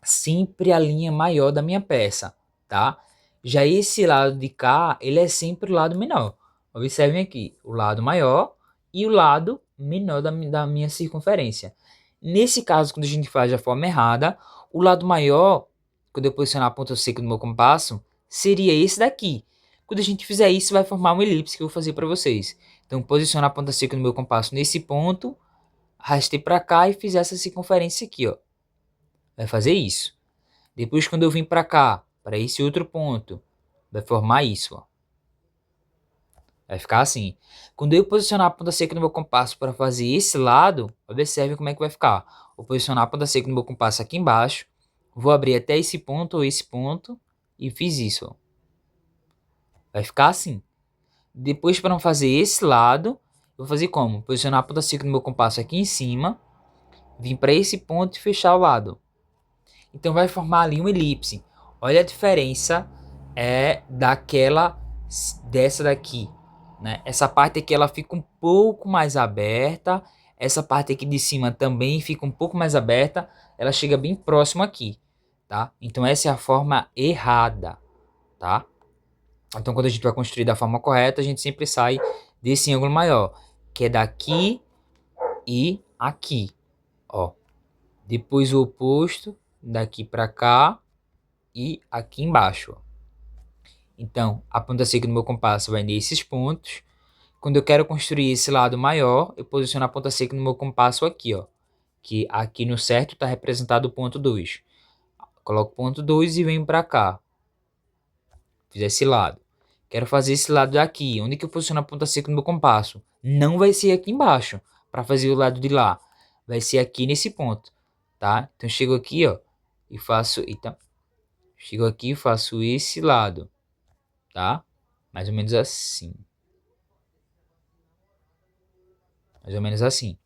Sempre a linha maior da minha peça, tá? Já esse lado de cá, ele é sempre o lado menor. Observem aqui, o lado maior e o lado menor da minha circunferência. Nesse caso, quando a gente faz da forma errada, o lado maior, quando eu posicionar a ponta seca no meu compasso, seria esse daqui. Quando a gente fizer isso, vai formar uma elipse que eu vou fazer para vocês. Então, posicionar a ponta seca no meu compasso nesse ponto, arrastei para cá e fiz essa circunferência aqui, ó. Vai fazer isso. Depois, quando eu vim para cá, para esse outro ponto, vai formar isso, ó. Vai ficar assim. Quando eu posicionar a ponta seca no meu compasso para fazer esse lado, observe como é que vai ficar. Vou posicionar a ponta seca no meu compasso aqui embaixo, vou abrir até esse ponto ou esse ponto e fiz isso, ó. Vai ficar assim. Depois, para não fazer esse lado, eu vou fazer como? Posicionar a ponta seca no meu compasso aqui em cima, vir para esse ponto e fechar o lado. Então vai formar ali uma elipse. Olha a diferença dessa daqui, né? Essa parte aqui ela fica um pouco mais aberta, essa parte aqui de cima também fica um pouco mais aberta, ela chega bem próximo aqui, tá? Então essa é a forma errada, tá? Então quando a gente vai construir da forma correta, a gente sempre sai desse ângulo maior, que é daqui e aqui, ó. Depois o oposto, daqui para cá e aqui embaixo, ó. Então, a ponta seca do meu compasso vai nesses pontos. Quando eu quero construir esse lado maior, eu posiciono a ponta seca no meu compasso aqui, ó. Que aqui no certo está representado o ponto 2. Coloco o ponto 2 e venho para cá. Fiz esse lado. Quero fazer esse lado daqui. Onde que eu posiciono a ponta seca no meu compasso? Não vai ser aqui embaixo, para fazer o lado de lá. Vai ser aqui nesse ponto, tá? Então, eu chego aqui, ó, e faço... Eita. Chego aqui e faço esse lado, tá? Mais ou menos assim. Mais ou menos assim.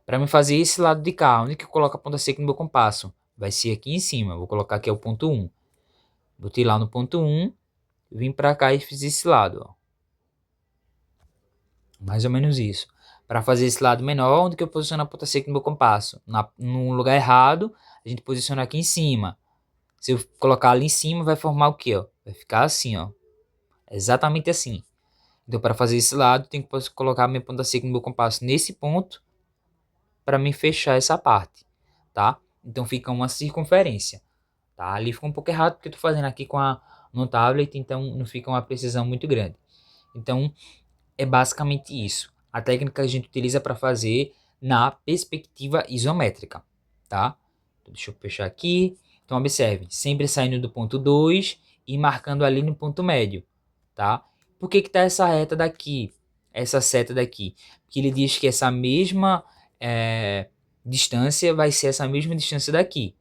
Para me fazer esse lado de cá, onde que eu coloco a ponta seca no meu compasso? Vai ser aqui em cima. Vou colocar aqui o ponto 1. Botei lá no ponto 1. Vim para cá e fiz esse lado, ó. Mais ou menos isso. Para fazer esse lado menor, onde que eu posiciono a ponta seca no meu compasso? No lugar errado, a gente posiciona aqui em cima. Se eu colocar ali em cima, vai formar o quê? Ó? Vai ficar assim, ó. Exatamente assim. Então, para fazer esse lado, eu tenho que colocar a minha ponta seca no meu compasso nesse ponto para me fechar essa parte, tá? Então, fica uma circunferência, tá? Ali fica um pouco errado porque eu tô fazendo aqui no tablet, então não fica uma precisão muito grande. Então, é basicamente isso. A técnica que a gente utiliza para fazer na perspectiva isométrica, tá? Então, deixa eu fechar aqui. Então, observe, sempre saindo do ponto 2 e marcando ali no ponto médio, tá? Por que que tá essa reta daqui? Essa seta daqui? Porque ele diz que essa mesma distância vai ser essa mesma distância daqui,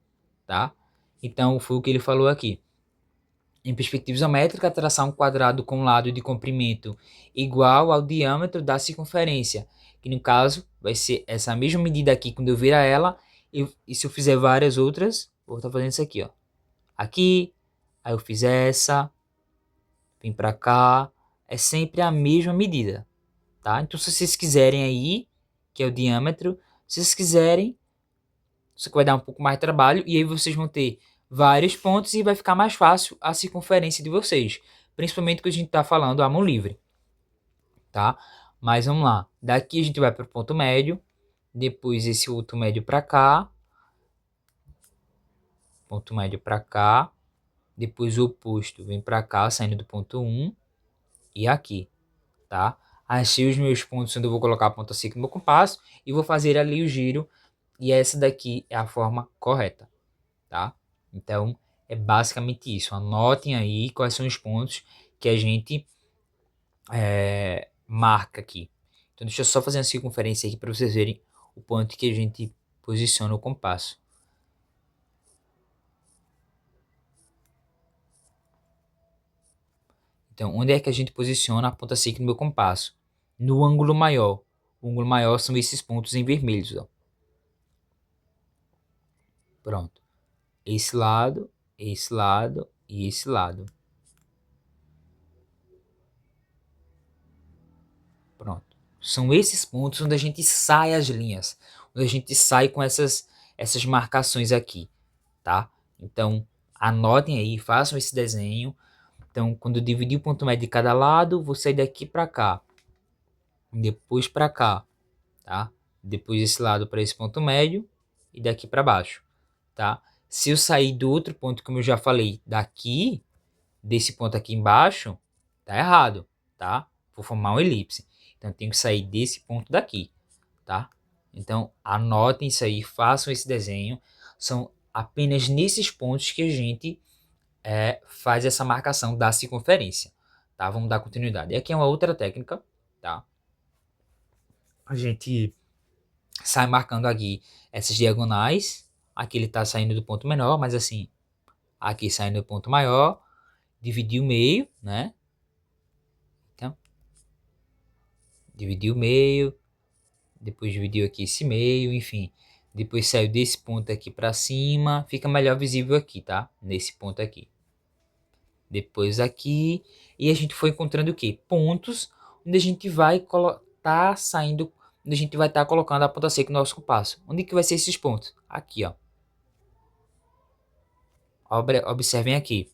tá? Então, foi o que ele falou aqui. Em perspectiva isométrica, traçar um quadrado com lado de comprimento igual ao diâmetro da circunferência, que no caso vai ser essa mesma medida aqui quando eu virar ela, e se eu fizer várias outras, vou estar fazendo isso aqui, ó. Aqui, aí eu fiz essa, vim para cá, é sempre a mesma medida, tá? Então se vocês quiserem aí, que é o diâmetro, se vocês quiserem, isso que vai dar um pouco mais de trabalho, e aí vocês vão ter vários pontos e vai ficar mais fácil a circunferência de vocês. Principalmente que a gente está falando à mão livre, tá? Mas vamos lá. Daqui a gente vai para o ponto médio, depois esse outro médio para cá, ponto médio para cá, depois o oposto vem para cá, saindo do ponto 1 e aqui, tá? Achei os meus pontos onde eu vou colocar a ponta seca no meu compasso e vou fazer ali o giro, e essa daqui é a forma correta, tá? Então, é basicamente isso. Anotem aí quais são os pontos que a gente marca aqui. Então, deixa eu só fazer uma circunferência aqui para vocês verem o ponto que a gente posiciona o compasso. Então, onde é que a gente posiciona a ponta seca no meu compasso? No ângulo maior. O ângulo maior são esses pontos em vermelhos, ó. Pronto. Esse lado e esse lado. Pronto. São esses pontos onde a gente sai as linhas, onde a gente sai com essas marcações aqui, tá? Então, anotem aí, façam esse desenho. Então, quando eu dividir o ponto médio de cada lado, vou sair daqui para cá, depois para cá, tá? Depois desse lado para esse ponto médio e daqui para baixo, tá? Se eu sair do outro ponto, como eu já falei, daqui, desse ponto aqui embaixo, tá errado, tá? Vou formar uma elipse. Então, eu tenho que sair desse ponto daqui, tá? Então, anotem isso aí, façam esse desenho. São apenas nesses pontos que a gente faz essa marcação da circunferência, tá? Vamos dar continuidade. E aqui é uma outra técnica, tá? A gente sai marcando aqui essas diagonais. Aqui ele tá saindo do ponto menor, mas assim, aqui saindo do ponto maior, dividir o meio, né? Então, dividir o meio, depois dividiu aqui esse meio, enfim. Depois saiu desse ponto aqui para cima, fica melhor visível aqui, tá? Nesse ponto aqui. Depois aqui, e a gente foi encontrando o quê? Pontos onde a gente vai tá saindo, onde a gente vai estar colocando a ponta seca no nosso compasso. Onde que vai ser esses pontos? Aqui, ó. Observem aqui,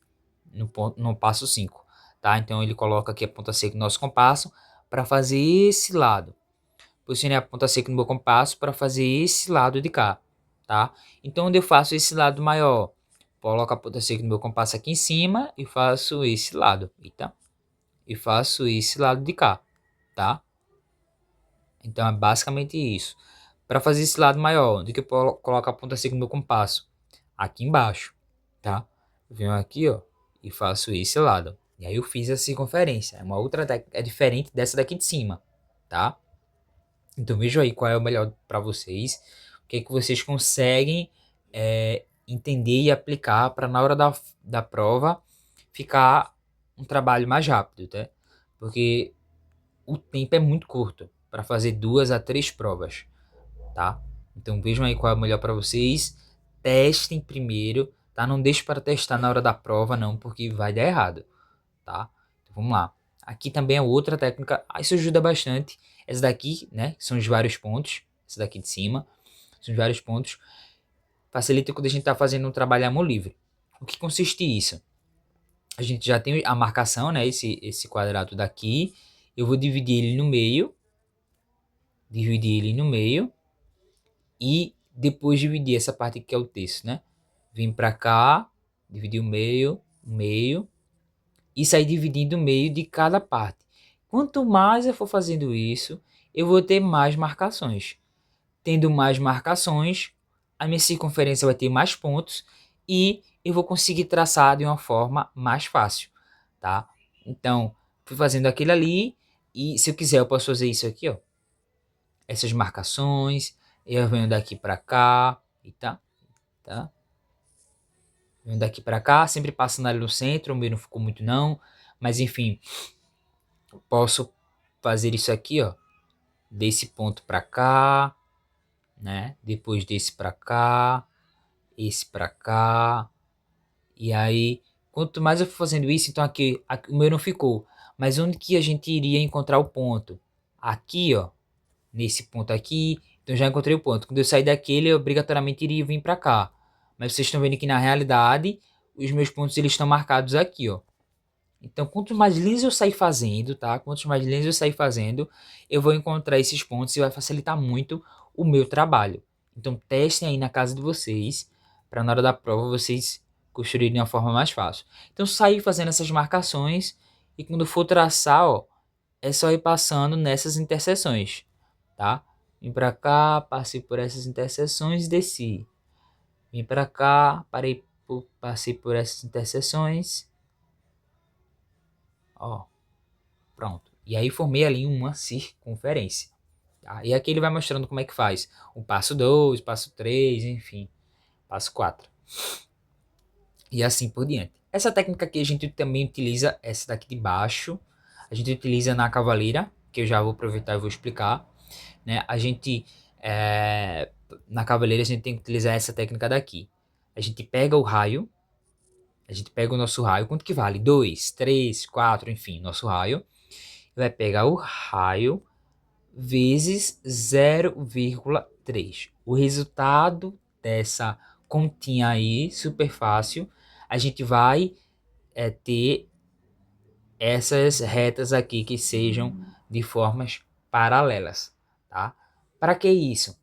no passo 5, tá? Então ele coloca aqui a ponta seca no nosso compasso para fazer esse lado. Posicionei a ponta seca no meu compasso para fazer esse lado de cá, tá? Então, onde eu faço esse lado maior, coloco a ponta seca no meu compasso aqui em cima e faço esse lado, eita, e faço esse lado de cá, tá? Então, é basicamente isso. Para fazer esse lado maior, onde que eu coloco a ponta seca no meu compasso? Aqui embaixo, tá? Eu venho aqui, ó, e faço esse lado. E aí eu fiz a circunferência. É uma outra técnica, é diferente dessa daqui de cima, tá? Então vejam aí qual é o melhor para vocês, o que é que vocês conseguem entender e aplicar para na hora da prova ficar um trabalho mais rápido, tá? Porque o tempo é muito curto para fazer 2 a 3 provas, tá? Então vejam aí qual é o melhor para vocês, testem primeiro, tá? Não deixe para testar na hora da prova não, porque vai dar errado, tá? Então vamos lá. Aqui também é outra técnica, isso ajuda bastante. Essa daqui, né, são os vários pontos, essa daqui de cima, são os vários pontos, facilita quando a gente está fazendo um trabalho à mão livre. O que consiste isso? A gente já tem a marcação, né, esse quadrado daqui, eu vou dividir ele no meio, e depois dividir essa parte que é o texto, né? Vim para cá, dividir o meio, e sair dividindo o meio de cada parte. Quanto mais eu for fazendo isso, eu vou ter mais marcações. Tendo mais marcações, a minha circunferência vai ter mais pontos e eu vou conseguir traçar de uma forma mais fácil, tá? Então, fui fazendo aquilo ali e se eu quiser eu posso fazer isso aqui, ó. Essas marcações, eu venho daqui para cá e tá? Venho daqui para cá, sempre passando ali no centro, o meu não ficou muito não, mas enfim, posso fazer isso aqui, ó, desse ponto para cá, né? Depois desse para cá, esse para cá. E aí, quanto mais eu for fazendo isso, então aqui o meu não ficou. Mas onde que a gente iria encontrar o ponto? Aqui, ó, nesse ponto aqui. Então já encontrei o ponto. Quando eu sair daquele, eu obrigatoriamente iria vir para cá. Mas vocês estão vendo que na realidade, os meus pontos eles estão marcados aqui, ó. Então, quanto mais linhas eu sair fazendo, tá? Quanto mais linhas eu sair fazendo, eu vou encontrar esses pontos e vai facilitar muito o meu trabalho. Então, testem aí na casa de vocês, para na hora da prova vocês construírem de uma forma mais fácil. Então, sair fazendo essas marcações e quando for traçar, ó, é só ir passando nessas interseções, tá? Vim para cá, passei por essas interseções e desci. Vim para cá, passei por essas interseções, ó. Pronto. E aí formei ali uma circunferência. Tá? E aqui ele vai mostrando como é que faz. O passo 2, passo 3, enfim. Passo 4. E assim por diante. Essa técnica aqui a gente também utiliza, essa daqui de baixo. A gente utiliza na cavaleira, que eu já vou aproveitar e vou explicar. Né? Na cavaleira a gente tem que utilizar essa técnica daqui. A gente pega o raio. A gente pega o nosso raio. Quanto que vale? 2, 3, 4, enfim. Nosso raio. Vai pegar o raio vezes 0,3. O resultado dessa continha aí, super fácil, a gente vai ter essas retas aqui que sejam de formas paralelas, tá? Para que isso?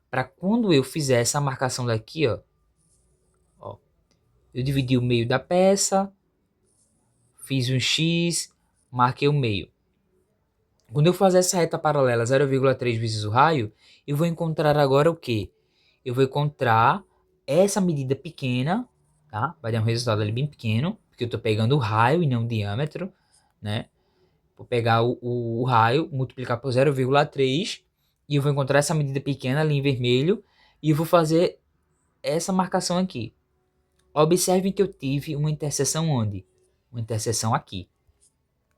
Para quando eu fizer essa marcação daqui, ó, eu dividi o meio da peça, fiz um X, marquei o meio. Quando eu fazer essa reta paralela 0,3 vezes o raio, eu vou encontrar agora o quê? Eu vou encontrar essa medida pequena, tá? Vai dar um resultado ali bem pequeno, porque eu estou pegando o raio e não o diâmetro, né? Vou pegar o raio, multiplicar por 0,3 e eu vou encontrar essa medida pequena ali em vermelho e eu vou fazer essa marcação aqui. Observem que eu tive uma interseção onde? Uma interseção aqui,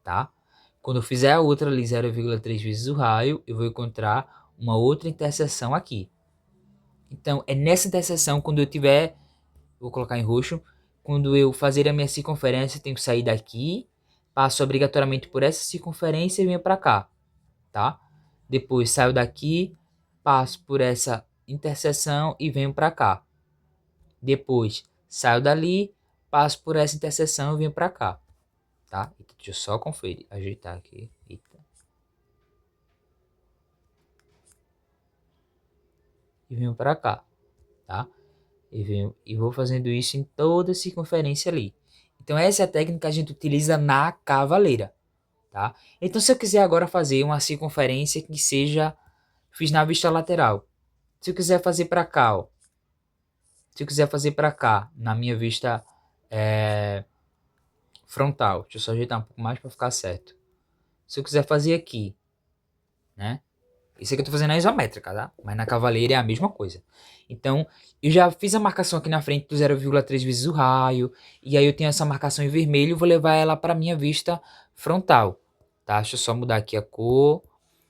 tá? Quando eu fizer a outra ali 0,3 vezes o raio, eu vou encontrar uma outra interseção aqui. Então, é nessa interseção, quando eu tiver, vou colocar em roxo, quando eu fazer a minha circunferência, eu tenho que sair daqui, passo obrigatoriamente por essa circunferência e venho para cá, tá? Depois saio daqui, passo por essa interseção e venho para cá. Depois saio dali, passo por essa interseção e venho para cá, tá? Então, deixa eu só conferir, ajeitar aqui. Eita. E venho para cá, tá? E vou fazendo isso em toda a circunferência ali. Então essa é a técnica que a gente utiliza na cavaleira, tá? Então se eu quiser agora fazer uma circunferência que seja, fiz na vista lateral. Se eu quiser fazer para cá, ó. Se eu quiser fazer para cá, na minha vista frontal. Deixa eu só ajeitar um pouco mais para ficar certo. Se eu quiser fazer aqui, né? Isso aqui eu tô fazendo na isométrica, tá? Mas na cavaleira é a mesma coisa. Então, eu já fiz a marcação aqui na frente do 0,3 vezes o raio. E aí eu tenho essa marcação em vermelho e vou levar ela para minha vista frontal. Tá? Deixa eu só mudar aqui a cor.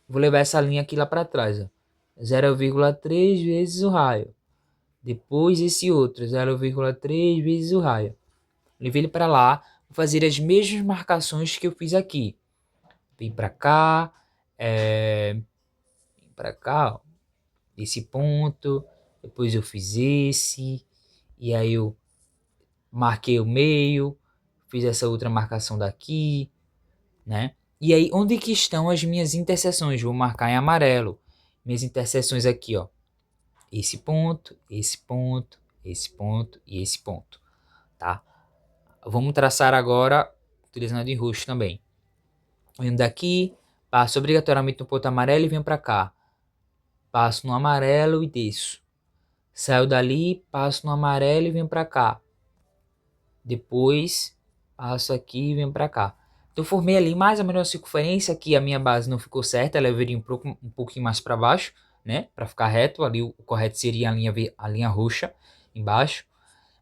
Vou levar essa linha aqui lá para trás, ó. 0,3 vezes o raio. Depois esse outro, 0,3 vezes o raio. Levei ele para lá. Vou fazer as mesmas marcações que eu fiz aqui. vim pra cá, vim pra cá, ó, esse ponto, depois eu fiz esse, e aí eu marquei o meio, fiz essa outra marcação daqui, né? E aí, onde que estão as minhas interseções? Vou marcar em amarelo. Minhas interseções aqui, ó. Esse ponto, esse ponto, esse ponto e esse ponto, tá? Vamos traçar agora, utilizando em roxo também. Venho daqui, passo obrigatoriamente no ponto amarelo e venho para cá. Passo no amarelo e desço. Saio dali, passo no amarelo e venho para cá. Depois, passo aqui e venho para cá. Então, formei ali mais ou menos uma circunferência. Aqui a minha base não ficou certa, ela viria um pouquinho mais para baixo, né? Para ficar reto. Ali o correto seria a linha roxa embaixo.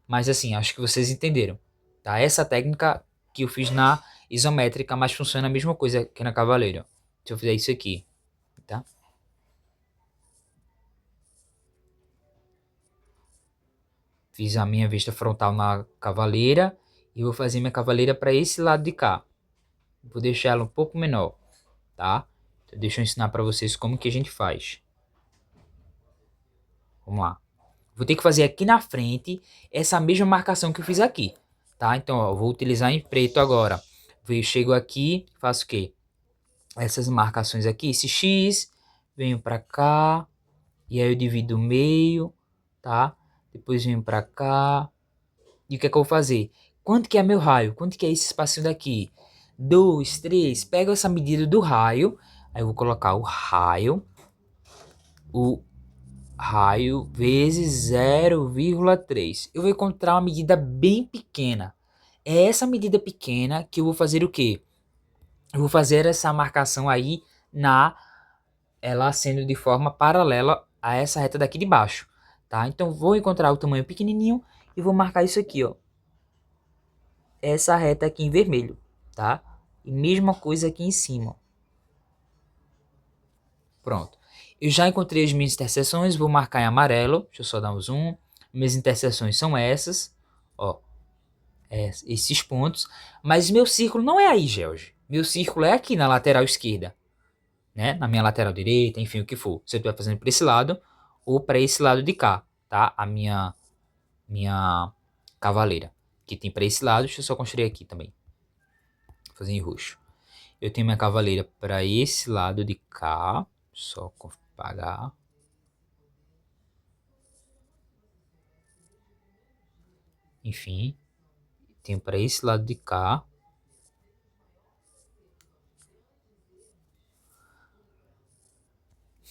Mas assim, acho que vocês entenderam, tá? Essa técnica que eu fiz na isométrica, mas funciona a mesma coisa que na cavaleira. Se eu fizer isso aqui, tá? Fiz a minha vista frontal na cavaleira e vou fazer minha cavaleira para esse lado de cá. Vou deixar ela um pouco menor, tá? Então, deixa eu ensinar para vocês como que a gente faz. Vamos lá. Vou ter que fazer aqui na frente essa mesma marcação que eu fiz aqui, tá? Então, ó, eu vou utilizar em preto agora. Eu chego aqui, faço o quê? Essas marcações aqui, esse X, venho para cá, e aí eu divido o meio, tá? Depois venho para cá, e o que é que eu vou fazer? Quanto que é meu raio? Quanto que é esse espacinho daqui? 2, 3, pego essa medida do raio, aí eu vou colocar o raio vezes 0,3. Eu vou encontrar uma medida bem pequena. É essa medida pequena que eu vou fazer o quê? Eu vou fazer essa marcação aí ela sendo de forma paralela a essa reta daqui de baixo, tá? Então vou encontrar o tamanho pequenininho e vou marcar isso aqui, ó. Essa reta aqui em vermelho, tá? E mesma coisa aqui em cima. Pronto. Eu já encontrei as minhas interseções, vou marcar em amarelo. Deixa eu só dar um zoom. Minhas interseções são essas, ó. Esses pontos. Mas meu círculo não é aí, George. Meu círculo é aqui na lateral esquerda, né? Na minha lateral direita, enfim, o que for. Se eu estiver fazendo para esse lado ou para esse lado de cá, tá? A minha cavaleira, que tem para esse lado. Deixa eu só construir aqui também. Vou fazer em roxo. Eu tenho minha cavaleira para esse lado de cá. Só apagar. Enfim, tenho para esse lado de cá.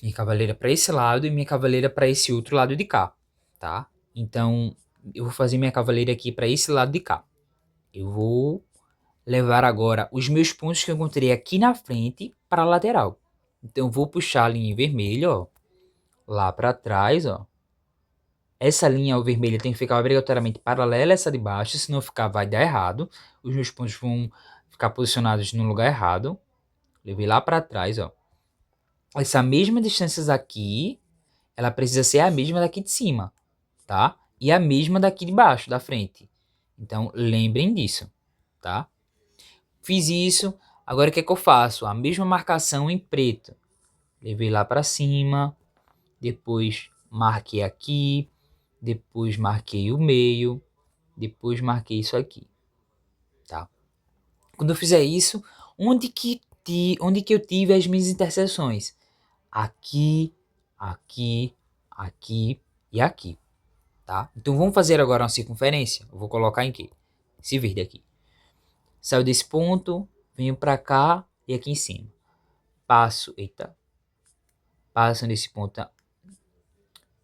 Minha cavaleira para esse lado e minha cavaleira para esse outro lado de cá, tá? Então, eu vou fazer minha cavaleira aqui para esse lado de cá. Eu vou levar agora os meus pontos que eu encontrei aqui na frente para a lateral. Então, eu vou puxar a linha em vermelho, ó, lá para trás, ó. Essa linha vermelha tem que ficar obrigatoriamente paralela a essa de baixo, senão vai dar errado. Os meus pontos vão ficar posicionados no lugar errado. Levei lá para trás, ó. Essa mesma distância aqui, ela precisa ser a mesma daqui de cima, tá? E a mesma daqui de baixo, da frente. Então, lembrem disso, tá? Fiz isso, agora o que é que eu faço? A mesma marcação em preto. Levei lá para cima, depois marquei aqui, depois marquei o meio, depois marquei isso aqui, tá? Quando eu fizer isso, onde que eu tive as minhas interseções? Aqui, aqui, aqui e aqui, tá? Então vamos fazer agora uma circunferência. Eu vou colocar em quê? Esse verde aqui. Saio desse ponto, venho para cá e aqui em cima. Passo nesse ponto,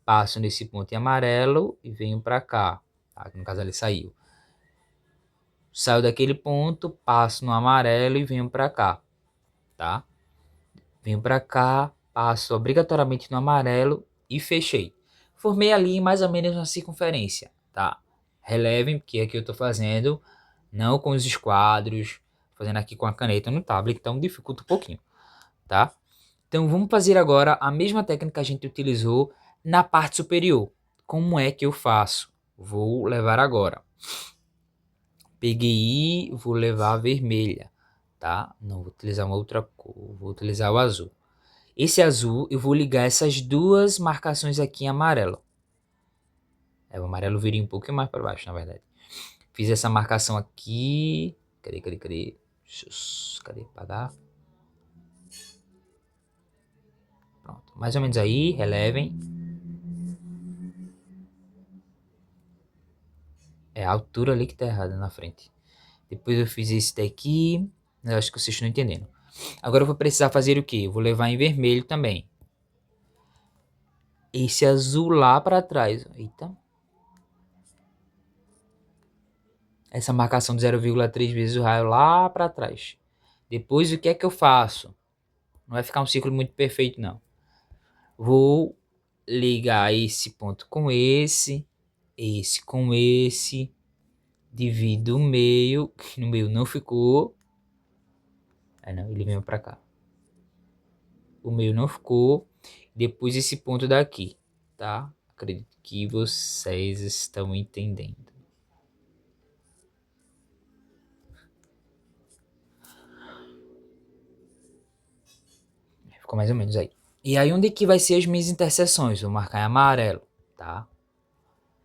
passo nesse ponto em amarelo e venho para cá. Tá? No caso ele saiu. Saio daquele ponto, passo no amarelo e venho para cá, tá? Venho para cá, passo obrigatoriamente no amarelo e fechei. Formei ali mais ou menos uma circunferência, tá? Relevem que aqui eu estou fazendo não com os esquadros, fazendo aqui com a caneta no tablet, então dificulta um pouquinho, tá? Então vamos fazer agora a mesma técnica que a gente utilizou na parte superior. Como é que eu faço? Vou levar agora. Peguei, vou levar a vermelha, tá? Não vou utilizar uma outra cor, vou utilizar o azul. Esse azul, eu vou ligar essas duas marcações aqui em amarelo. O amarelo viria um pouquinho mais para baixo, na verdade. Fiz essa marcação aqui. Cadê? Cadê? Apagar. Pronto. Mais ou menos aí, relevem. É a altura ali que tá errada na frente. Depois eu fiz esse daqui. Eu acho que vocês estão entendendo. Agora eu vou precisar fazer o quê? Eu vou levar em vermelho também. Esse azul lá para trás. Eita. Essa marcação de 0,3 vezes o raio lá para trás. Depois o que é que eu faço? Não vai ficar um círculo muito perfeito, não. Vou ligar esse ponto com esse com esse. Divido o meio, que no meio não ficou. Não, ele veio para cá. O meio não ficou. Depois esse ponto daqui, tá? Acredito que vocês estão entendendo. Ficou mais ou menos aí. E aí onde que vai ser as minhas interseções? Vou marcar em amarelo, tá?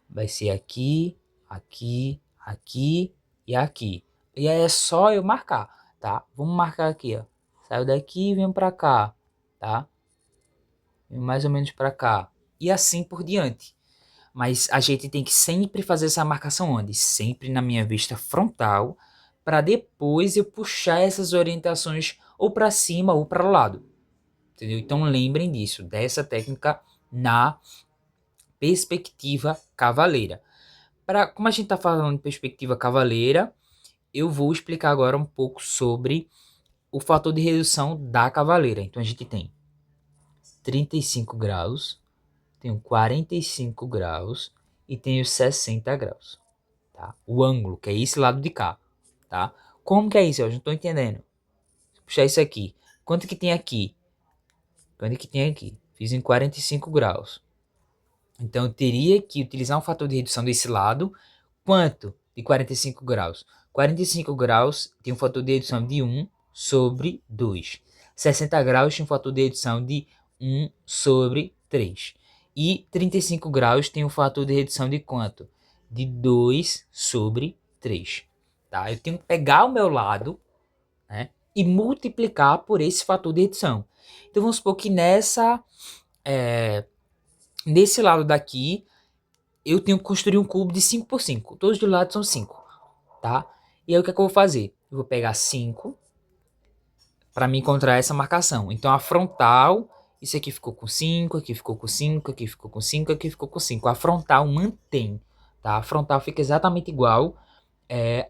Vai ser aqui, aqui, aqui e aqui. E aí é só eu marcar, tá? Vamos marcar aqui, ó. Saio daqui e venho pra cá, tá? Venho mais ou menos pra cá. E assim por diante. Mas a gente tem que sempre fazer essa marcação onde? Sempre na minha vista frontal, para depois eu puxar essas orientações ou para cima ou para o lado. Entendeu? Então lembrem disso, dessa técnica na perspectiva cavaleira. Como a gente está falando de perspectiva cavaleira, eu vou explicar agora um pouco sobre o fator de redução da cavaleira. Então a gente tem 35 graus, tenho 45 graus e tenho 60 graus. Tá? O ângulo, que é esse lado de cá. Tá? Como que é isso? Eu não estou entendendo. Vou puxar isso aqui. Quanto que tem aqui? Quanto que tem aqui? Fiz em 45 graus. Então eu teria que utilizar um fator de redução desse lado. Quanto? De 45 graus. 45 graus tem um fator de redução de 1 sobre 2. 60 graus tem um fator de redução de 1 sobre 3. E 35 graus tem um fator de redução de quanto? De 2 sobre 3. Tá? Eu tenho que pegar o meu lado, né, e multiplicar por esse fator de redução. Então vamos supor que nesse lado daqui eu tenho que construir um cubo de 5 por 5. Todos os lados são 5. Tá? E aí o que é que eu vou fazer? Eu vou pegar 5 para me encontrar essa marcação. Então a frontal, isso aqui ficou com 5, aqui ficou com 5, aqui ficou com 5, aqui ficou com 5. A frontal mantém, tá? A frontal fica exatamente igual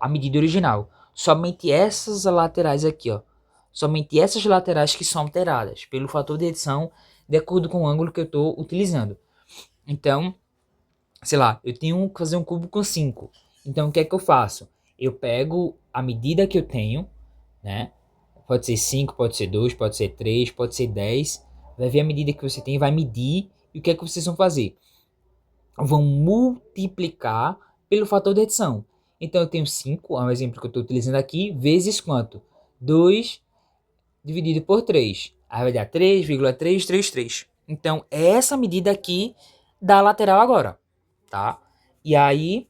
à medida original. Somente essas laterais aqui, ó. Somente essas laterais que são alteradas pelo fator de edição de acordo com o ângulo que eu estou utilizando. Então, sei lá, eu tenho que fazer um cubo com 5. Então o que é que eu faço? Eu pego a medida que eu tenho, né? Pode ser 5, pode ser 2, pode ser 3, pode ser 10. Vai ver a medida que você tem, vai medir. E o que é que vocês vão fazer? Vão multiplicar pelo fator de adição. Então eu tenho 5, é um exemplo que eu estou utilizando aqui, vezes quanto? 2 dividido por 3. Aí vai dar 3,333. Então é essa medida aqui da lateral agora, tá? E aí,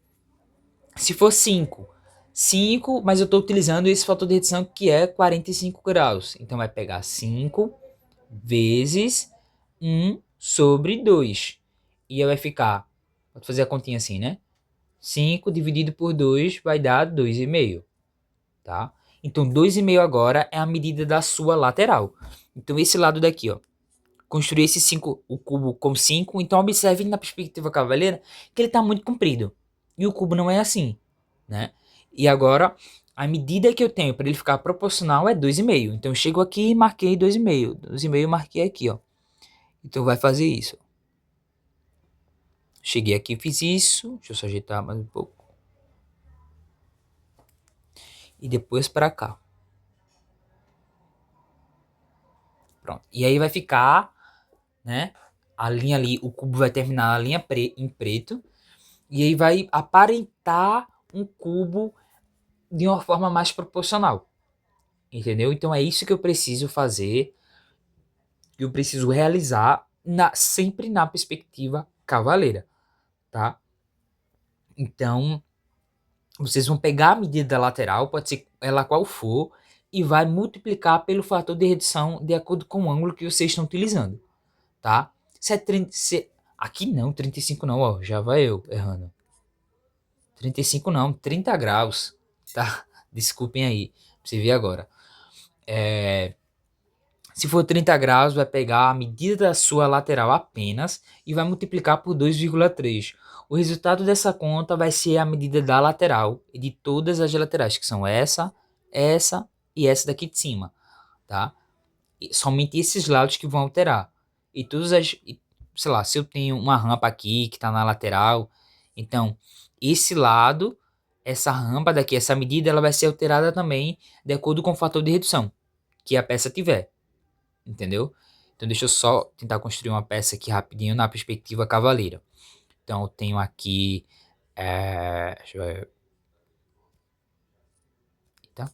se for 5, mas eu estou utilizando esse fator de redução que é 45 graus. Então vai pegar 5 vezes 1 sobre 2. E aí vai ficar, vou fazer a continha assim, né? 5 dividido por 2 vai dar 2,5, tá? Então 2,5 agora é a medida da sua lateral. Então esse lado daqui, ó, construir esse 5, o cubo com 5, então observe na perspectiva cavaleira que ele está muito comprido. E o cubo não é assim, né? E agora, a medida que eu tenho para ele ficar proporcional é 2,5. Então eu chego aqui e marquei 2,5. 2,5 eu marquei aqui, ó. Então vai fazer isso. Cheguei aqui e fiz isso. Deixa eu só ajeitar mais um pouco. E depois para cá. Pronto. E aí vai ficar, né? A linha ali, o cubo vai terminar a linha em preto. E aí vai aparentar um cubo de uma forma mais proporcional. Entendeu? Então é isso que eu preciso fazer, que eu preciso realizar sempre na perspectiva cavaleira, tá? Então, vocês vão pegar a medida lateral, pode ser ela qual for, e vai multiplicar pelo fator de redução de acordo com o ângulo que vocês estão utilizando, tá? Se é 30, aqui não, 35 não, ó, já vai eu errando. 35 não, 30 graus, tá? Desculpem aí, pra você ver agora. Se for 30 graus, vai pegar a medida da sua lateral apenas e vai multiplicar por 2,3. O resultado dessa conta vai ser a medida da lateral e de todas as laterais, que são essa e essa daqui de cima, tá? E somente esses lados que vão alterar. E todas as, sei lá, se eu tenho uma rampa aqui que está na lateral, então esse lado, essa rampa daqui, essa medida, ela vai ser alterada também de acordo com o fator de redução que a peça tiver. Entendeu? Então deixa eu só tentar construir uma peça aqui rapidinho na perspectiva cavaleira. Então eu tenho aqui. Deixa eu ver. Tá?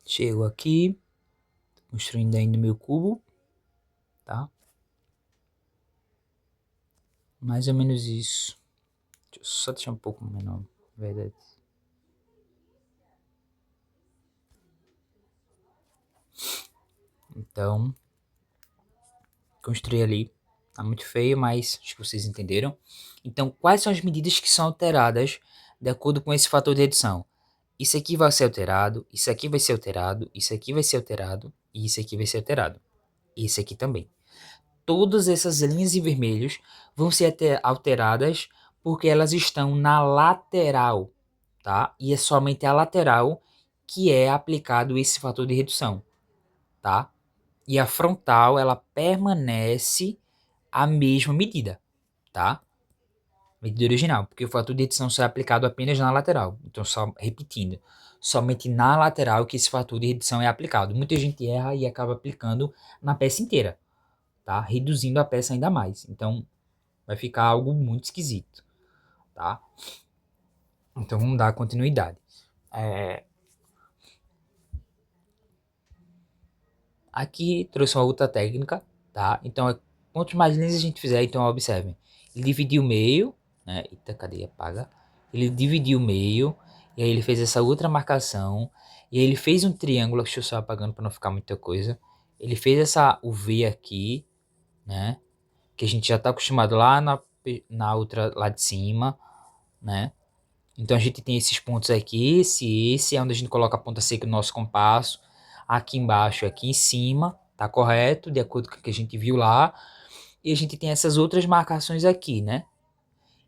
Chego aqui, construindo ainda meu cubo, tá? Mais ou menos isso. Deixa eu só deixar um pouco menor, na verdade. Então, construí ali. Tá muito feio, mas acho que vocês entenderam. Então, quais são as medidas que são alteradas de acordo com esse fator de redução? Isso aqui vai ser alterado, isso aqui vai ser alterado, isso aqui vai ser alterado e isso aqui vai ser alterado. Esse aqui também. Todas essas linhas em vermelhos vão ser alteradas porque elas estão na lateral, tá? E é somente a lateral que é aplicado esse fator de redução, tá? E a frontal, ela permanece a mesma medida, tá? Medida original, porque o fator de redução só é aplicado apenas na lateral. Então, só repetindo, somente na lateral que esse fator de redução é aplicado. Muita gente erra e acaba aplicando na peça inteira, tá? Reduzindo a peça ainda mais. Então, vai ficar algo muito esquisito, tá? Então, vamos dar continuidade. Aqui trouxe uma outra técnica, tá? Então, quanto mais linhas a gente fizer, então observem. Ele dividiu o meio, né? Eita, cadê? Apaga. Ele dividiu o meio, e aí ele fez essa outra marcação, e aí ele fez um triângulo, deixa eu só apagando para não ficar muita coisa. Ele fez o V aqui, né? Que a gente já tá acostumado lá na outra, lá de cima, né? Então a gente tem esses pontos aqui, esse é onde a gente coloca a ponta seca do nosso compasso, aqui embaixo, aqui em cima, tá correto, de acordo com o que a gente viu lá, e a gente tem essas outras marcações aqui, né?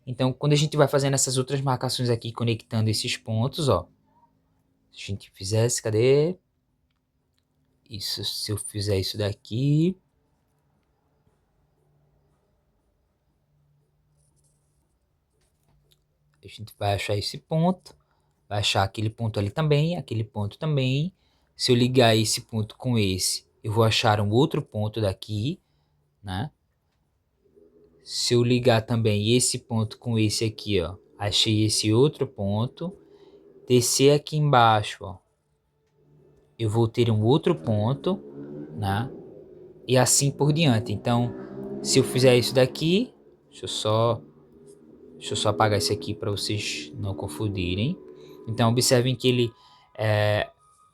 Então quando a gente vai fazendo essas outras marcações aqui, conectando esses pontos, ó, se a gente fizesse, cadê? Isso, se eu fizer isso daqui, a gente vai achar esse ponto, vai achar aquele ponto ali também, aquele ponto também. Se eu ligar esse ponto com esse, eu vou achar um outro ponto daqui, né? Se eu ligar também esse ponto com esse aqui, ó, achei esse outro ponto. Descer aqui embaixo, ó, eu vou ter um outro ponto, né? E assim por diante. Então, se eu fizer isso daqui, deixa eu só apagar isso aqui para vocês não confundirem. Então, observem que ele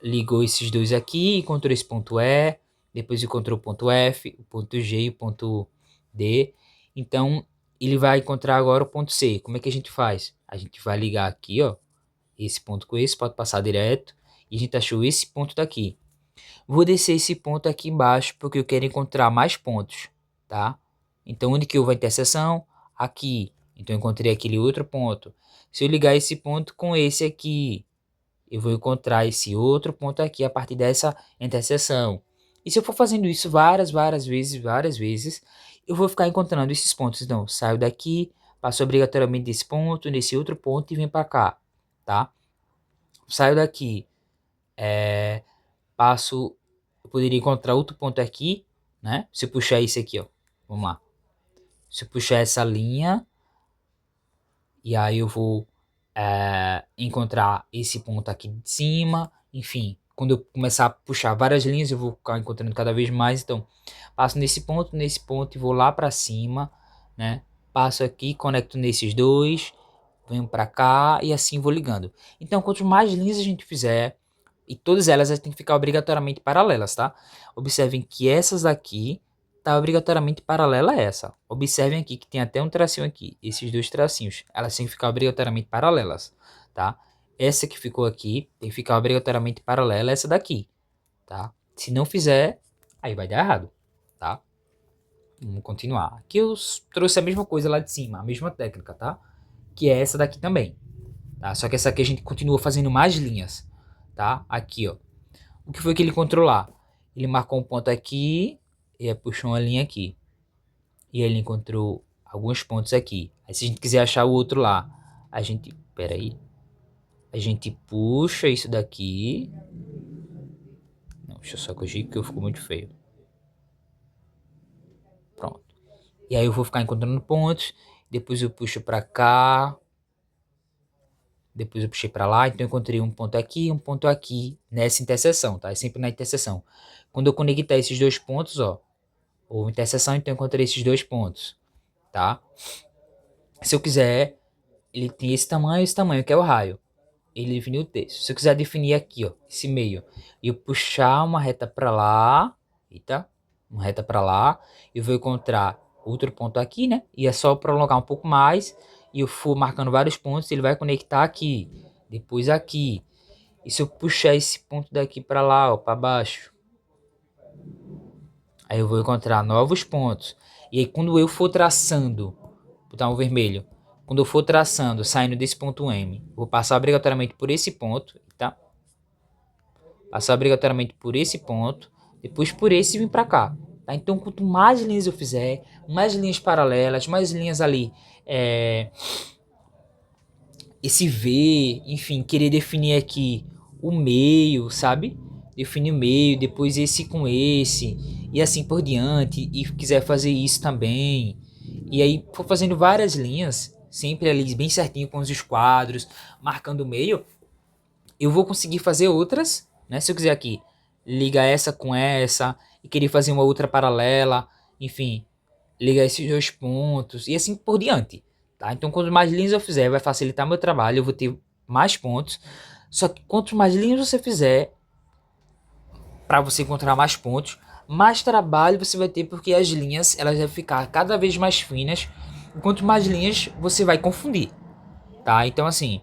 ligou esses dois aqui, encontrou esse ponto E, depois encontrou o ponto F, o ponto G e o ponto D. Então, ele vai encontrar agora o ponto C. Como é que a gente faz? A gente vai ligar aqui, ó, esse ponto com esse, pode passar direto, e a gente achou esse ponto daqui. Vou descer esse ponto aqui embaixo, porque eu quero encontrar mais pontos, tá? Então, onde que houve a interseção? Aqui. Então, eu encontrei aquele outro ponto. Se eu ligar esse ponto com esse aqui, eu vou encontrar esse outro ponto aqui a partir dessa interseção. E se eu for fazendo isso várias vezes, eu vou ficar encontrando esses pontos. Então, saio daqui, passo obrigatoriamente desse ponto, nesse outro ponto e venho para cá, tá? Saio daqui, passo, eu poderia encontrar outro ponto aqui, né? Se eu puxar isso aqui, ó, vamos lá. Se eu puxar essa linha, e aí eu vou encontrar esse ponto aqui de cima, enfim. Quando eu começar a puxar várias linhas, eu vou ficar encontrando cada vez mais. Então, passo nesse ponto e vou lá para cima, né? Passo aqui, conecto nesses dois, venho para cá e assim vou ligando. Então, quanto mais linhas a gente fizer, e todas elas têm que ficar obrigatoriamente paralelas, tá? Observem que essas aqui tá obrigatoriamente paralela a essa. Observem aqui que tem até um tracinho aqui, esses dois tracinhos, elas têm que ficar obrigatoriamente paralelas, tá? Essa que ficou aqui tem que ficar obrigatoriamente paralela a essa daqui, tá? Se não fizer, aí vai dar errado, tá? Vamos continuar. Aqui eu trouxe a mesma coisa lá de cima, a mesma técnica, tá? Que é essa daqui também, tá? Só que essa aqui a gente continua fazendo mais linhas, tá? Aqui, ó. O que foi que ele encontrou lá? Ele marcou um ponto aqui e aí puxou uma linha aqui. E aí ele encontrou alguns pontos aqui. Aí se a gente quiser achar o outro lá, a gente... Pera aí. A gente puxa isso daqui. Não, deixa eu só corrigir porque ficou muito feio. Pronto. E aí eu vou ficar encontrando pontos. Depois eu puxo pra cá. Depois eu puxei pra lá. Então eu encontrei um ponto aqui. Nessa interseção, tá? É sempre na interseção. Quando eu conectar esses dois pontos, ó. Ou interseção, então eu encontrei esses dois pontos, tá? Se eu quiser, ele tem esse tamanho, que é o raio. Ele definiu o texto. Se eu quiser definir aqui, ó, esse meio, e eu puxar uma reta para lá, eita, uma reta para lá, eu vou encontrar outro ponto aqui, né? E é só prolongar um pouco mais, e eu for marcando vários pontos, ele vai conectar aqui, depois aqui. E se eu puxar esse ponto daqui para lá, ó, para baixo, aí eu vou encontrar novos pontos. E aí quando eu for traçando, botar um vermelho, quando eu for traçando, saindo desse ponto M, vou passar obrigatoriamente por esse ponto, tá? Passar obrigatoriamente por esse ponto, depois por esse e vir para cá, tá? Então quanto mais linhas eu fizer, mais linhas paralelas, mais linhas ali, esse V, enfim, querer definir aqui o meio, sabe? Definir o meio, depois esse com esse, e assim por diante, e quiser fazer isso também. E aí for fazendo várias linhas, sempre ali bem certinho com os esquadros, marcando o meio, eu vou conseguir fazer outras, né? Se eu quiser aqui, ligar essa com essa, e querer fazer uma outra paralela, enfim, ligar esses dois pontos, e assim por diante. Tá? Então, quanto mais linhas eu fizer, vai facilitar meu trabalho, eu vou ter mais pontos. Só que quanto mais linhas você fizer, para você encontrar mais pontos, mais trabalho você vai ter, porque as linhas elas vão ficar cada vez mais finas. E quanto mais linhas, você vai confundir. Tá? Então, assim,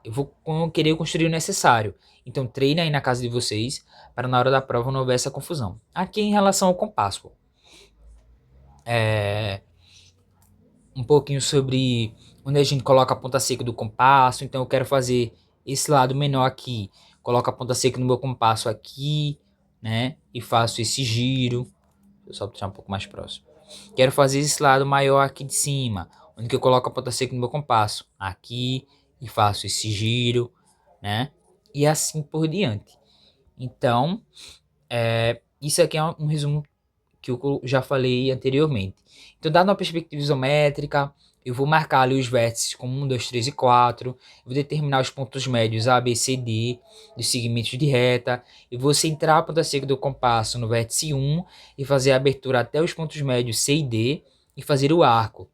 eu vou querer construir o necessário. Então, treine aí na casa de vocês, para na hora da prova não houver essa confusão. Aqui em relação ao compasso, um pouquinho sobre onde a gente coloca a ponta seca do compasso. Então eu quero fazer esse lado menor aqui, coloco a ponta seca no meu compasso aqui, né? E faço esse giro. Deixa eu só puxar um pouco mais próximo. Quero fazer esse lado maior aqui de cima, onde que eu coloco a ponta seca no meu compasso aqui e faço esse giro, né? E assim por diante. Então, isso aqui é um resumo que eu já falei anteriormente. Então, dado uma perspectiva isométrica, eu vou marcar ali os vértices como 1, 2, 3 e 4. Eu vou determinar os pontos médios A, B, C, D dos segmentos de reta. Eu vou centrar a ponta seca do compasso no vértice 1 e fazer a abertura até os pontos médios C e D e fazer o arco.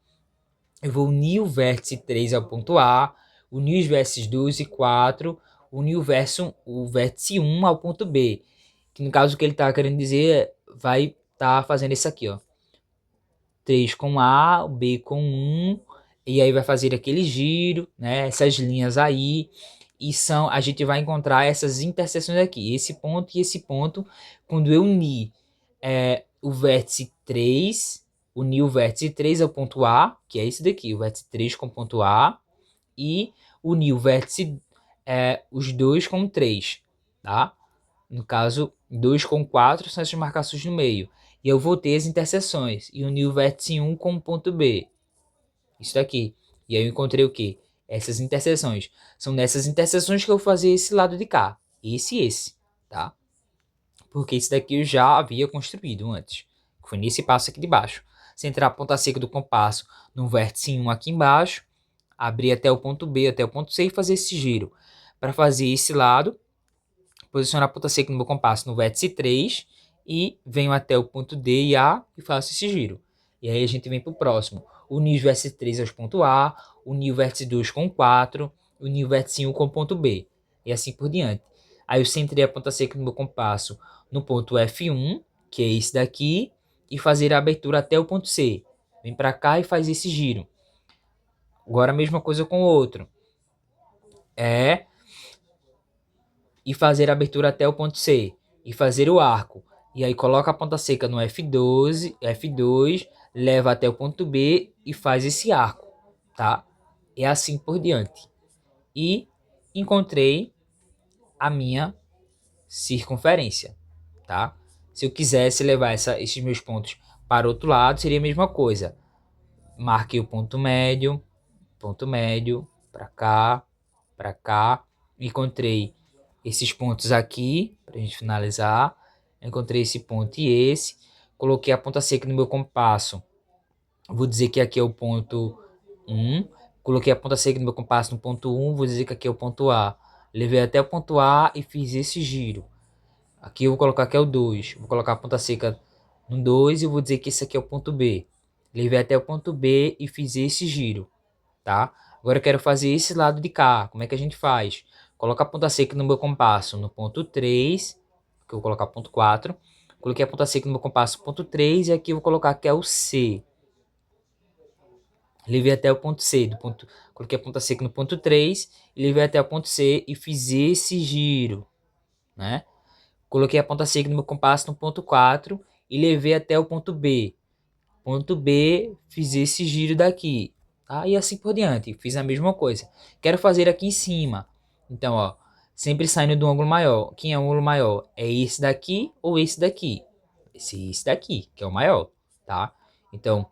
Eu vou unir o vértice 3 ao ponto A, unir os vértices 2 e 4, unir o vértice 1 ao ponto B. Que no caso o que ele está querendo dizer vai estar fazendo isso aqui, ó. 3 com A, B com 1, e aí vai fazer aquele giro, né? Essas linhas aí, e a gente vai encontrar essas interseções aqui, esse ponto e esse ponto, quando eu unir o vértice 3, unir o vértice 3 ao ponto A, que é esse daqui, o vértice 3 com o ponto A, e unir o vértice os 2 com 3, tá? No caso, 2 com 4 são essas marcações no meio. E eu vou ter as interseções e unir o vértice 1 com o ponto B. Isso daqui. E aí eu encontrei o quê? Essas interseções. São nessas interseções que eu vou fazer esse lado de cá. Esse e esse, tá? Porque esse daqui eu já havia construído antes. Foi nesse passo aqui de baixo. Centrar a ponta seca do compasso no vértice 1 aqui embaixo. Abrir até o ponto B, até o ponto C e fazer esse giro. Para fazer esse lado, posicionar a ponta seca no meu compasso no vértice 3 e venho até o ponto D e A e faço esse giro. E aí a gente vem para o próximo. Unir o vértice 3 aos ponto A, unir o vértice 2 com 4, unir o vértice 1 com o ponto B. E assim por diante. Aí eu centrei a ponta seca no meu compasso no ponto F1, que é esse daqui, e fazer a abertura até o ponto C. Vem para cá e faz esse giro. Agora a mesma coisa com o outro. E fazer a abertura até o ponto C. E fazer o arco. E aí coloca a ponta seca no F12, F2, leva até o ponto B e faz esse arco, tá? E assim por diante. E encontrei a minha circunferência, tá? Se eu quisesse levar esses meus pontos para o outro lado, seria a mesma coisa. Marquei o ponto médio, para cá. Encontrei esses pontos aqui, para a gente finalizar. Encontrei esse ponto e esse. Coloquei a ponta seca no meu compasso. Vou dizer que aqui é o ponto 1. Coloquei a ponta seca no meu compasso no ponto 1. Vou dizer que aqui é o ponto A. Levei até o ponto A e fiz esse giro. Aqui eu vou colocar que é o 2. Vou colocar a ponta seca no 2 e vou dizer que esse aqui é o ponto B. Levei até o ponto B e fiz esse giro, tá? Agora eu quero fazer esse lado de cá. Como é que a gente faz? Coloca a ponta seca no meu compasso no ponto 3, que eu vou colocar ponto 4. Coloquei a ponta seca no meu compasso ponto 3 e aqui eu vou colocar que é o C. Levei até o ponto C, coloquei a ponta seca no ponto 3 e levei até o ponto C e fiz esse giro, né? Coloquei a ponta seca no meu compasso no ponto 4 e levei até o ponto B. Ponto B, fiz esse giro daqui, tá? E assim por diante, fiz a mesma coisa. Quero fazer aqui em cima. Então, ó, sempre saindo do ângulo maior. Quem é o ângulo maior? É esse daqui ou esse daqui? Esse daqui, que é o maior, tá? Então,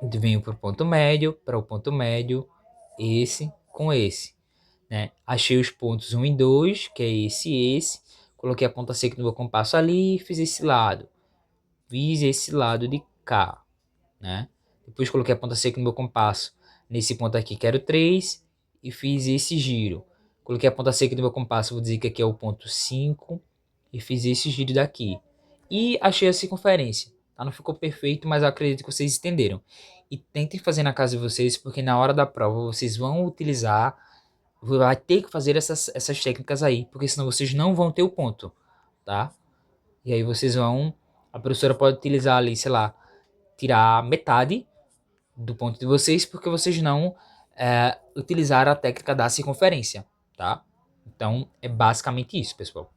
venho para o ponto médio, esse com esse, né? Achei os pontos 1 e 2, que é esse e esse. Coloquei a ponta seca no meu compasso ali e fiz esse lado. Fiz esse lado de cá, né? Depois coloquei a ponta seca no meu compasso nesse ponto aqui, que era o 3, e fiz esse giro. Coloquei a ponta seca no meu compasso, vou dizer que aqui é o ponto 5, e fiz esse giro daqui. E achei a circunferência, tá? Não ficou perfeito, mas eu acredito que vocês entenderam. E tentem fazer na casa de vocês, porque na hora da prova vocês vão utilizar, vai ter que fazer essas técnicas aí, porque senão vocês não vão ter o ponto, tá? E aí vocês vão, a professora pode utilizar ali, sei lá, tirar metade do ponto de vocês, porque vocês não utilizaram a técnica da circunferência, tá? Então, é basicamente isso, pessoal.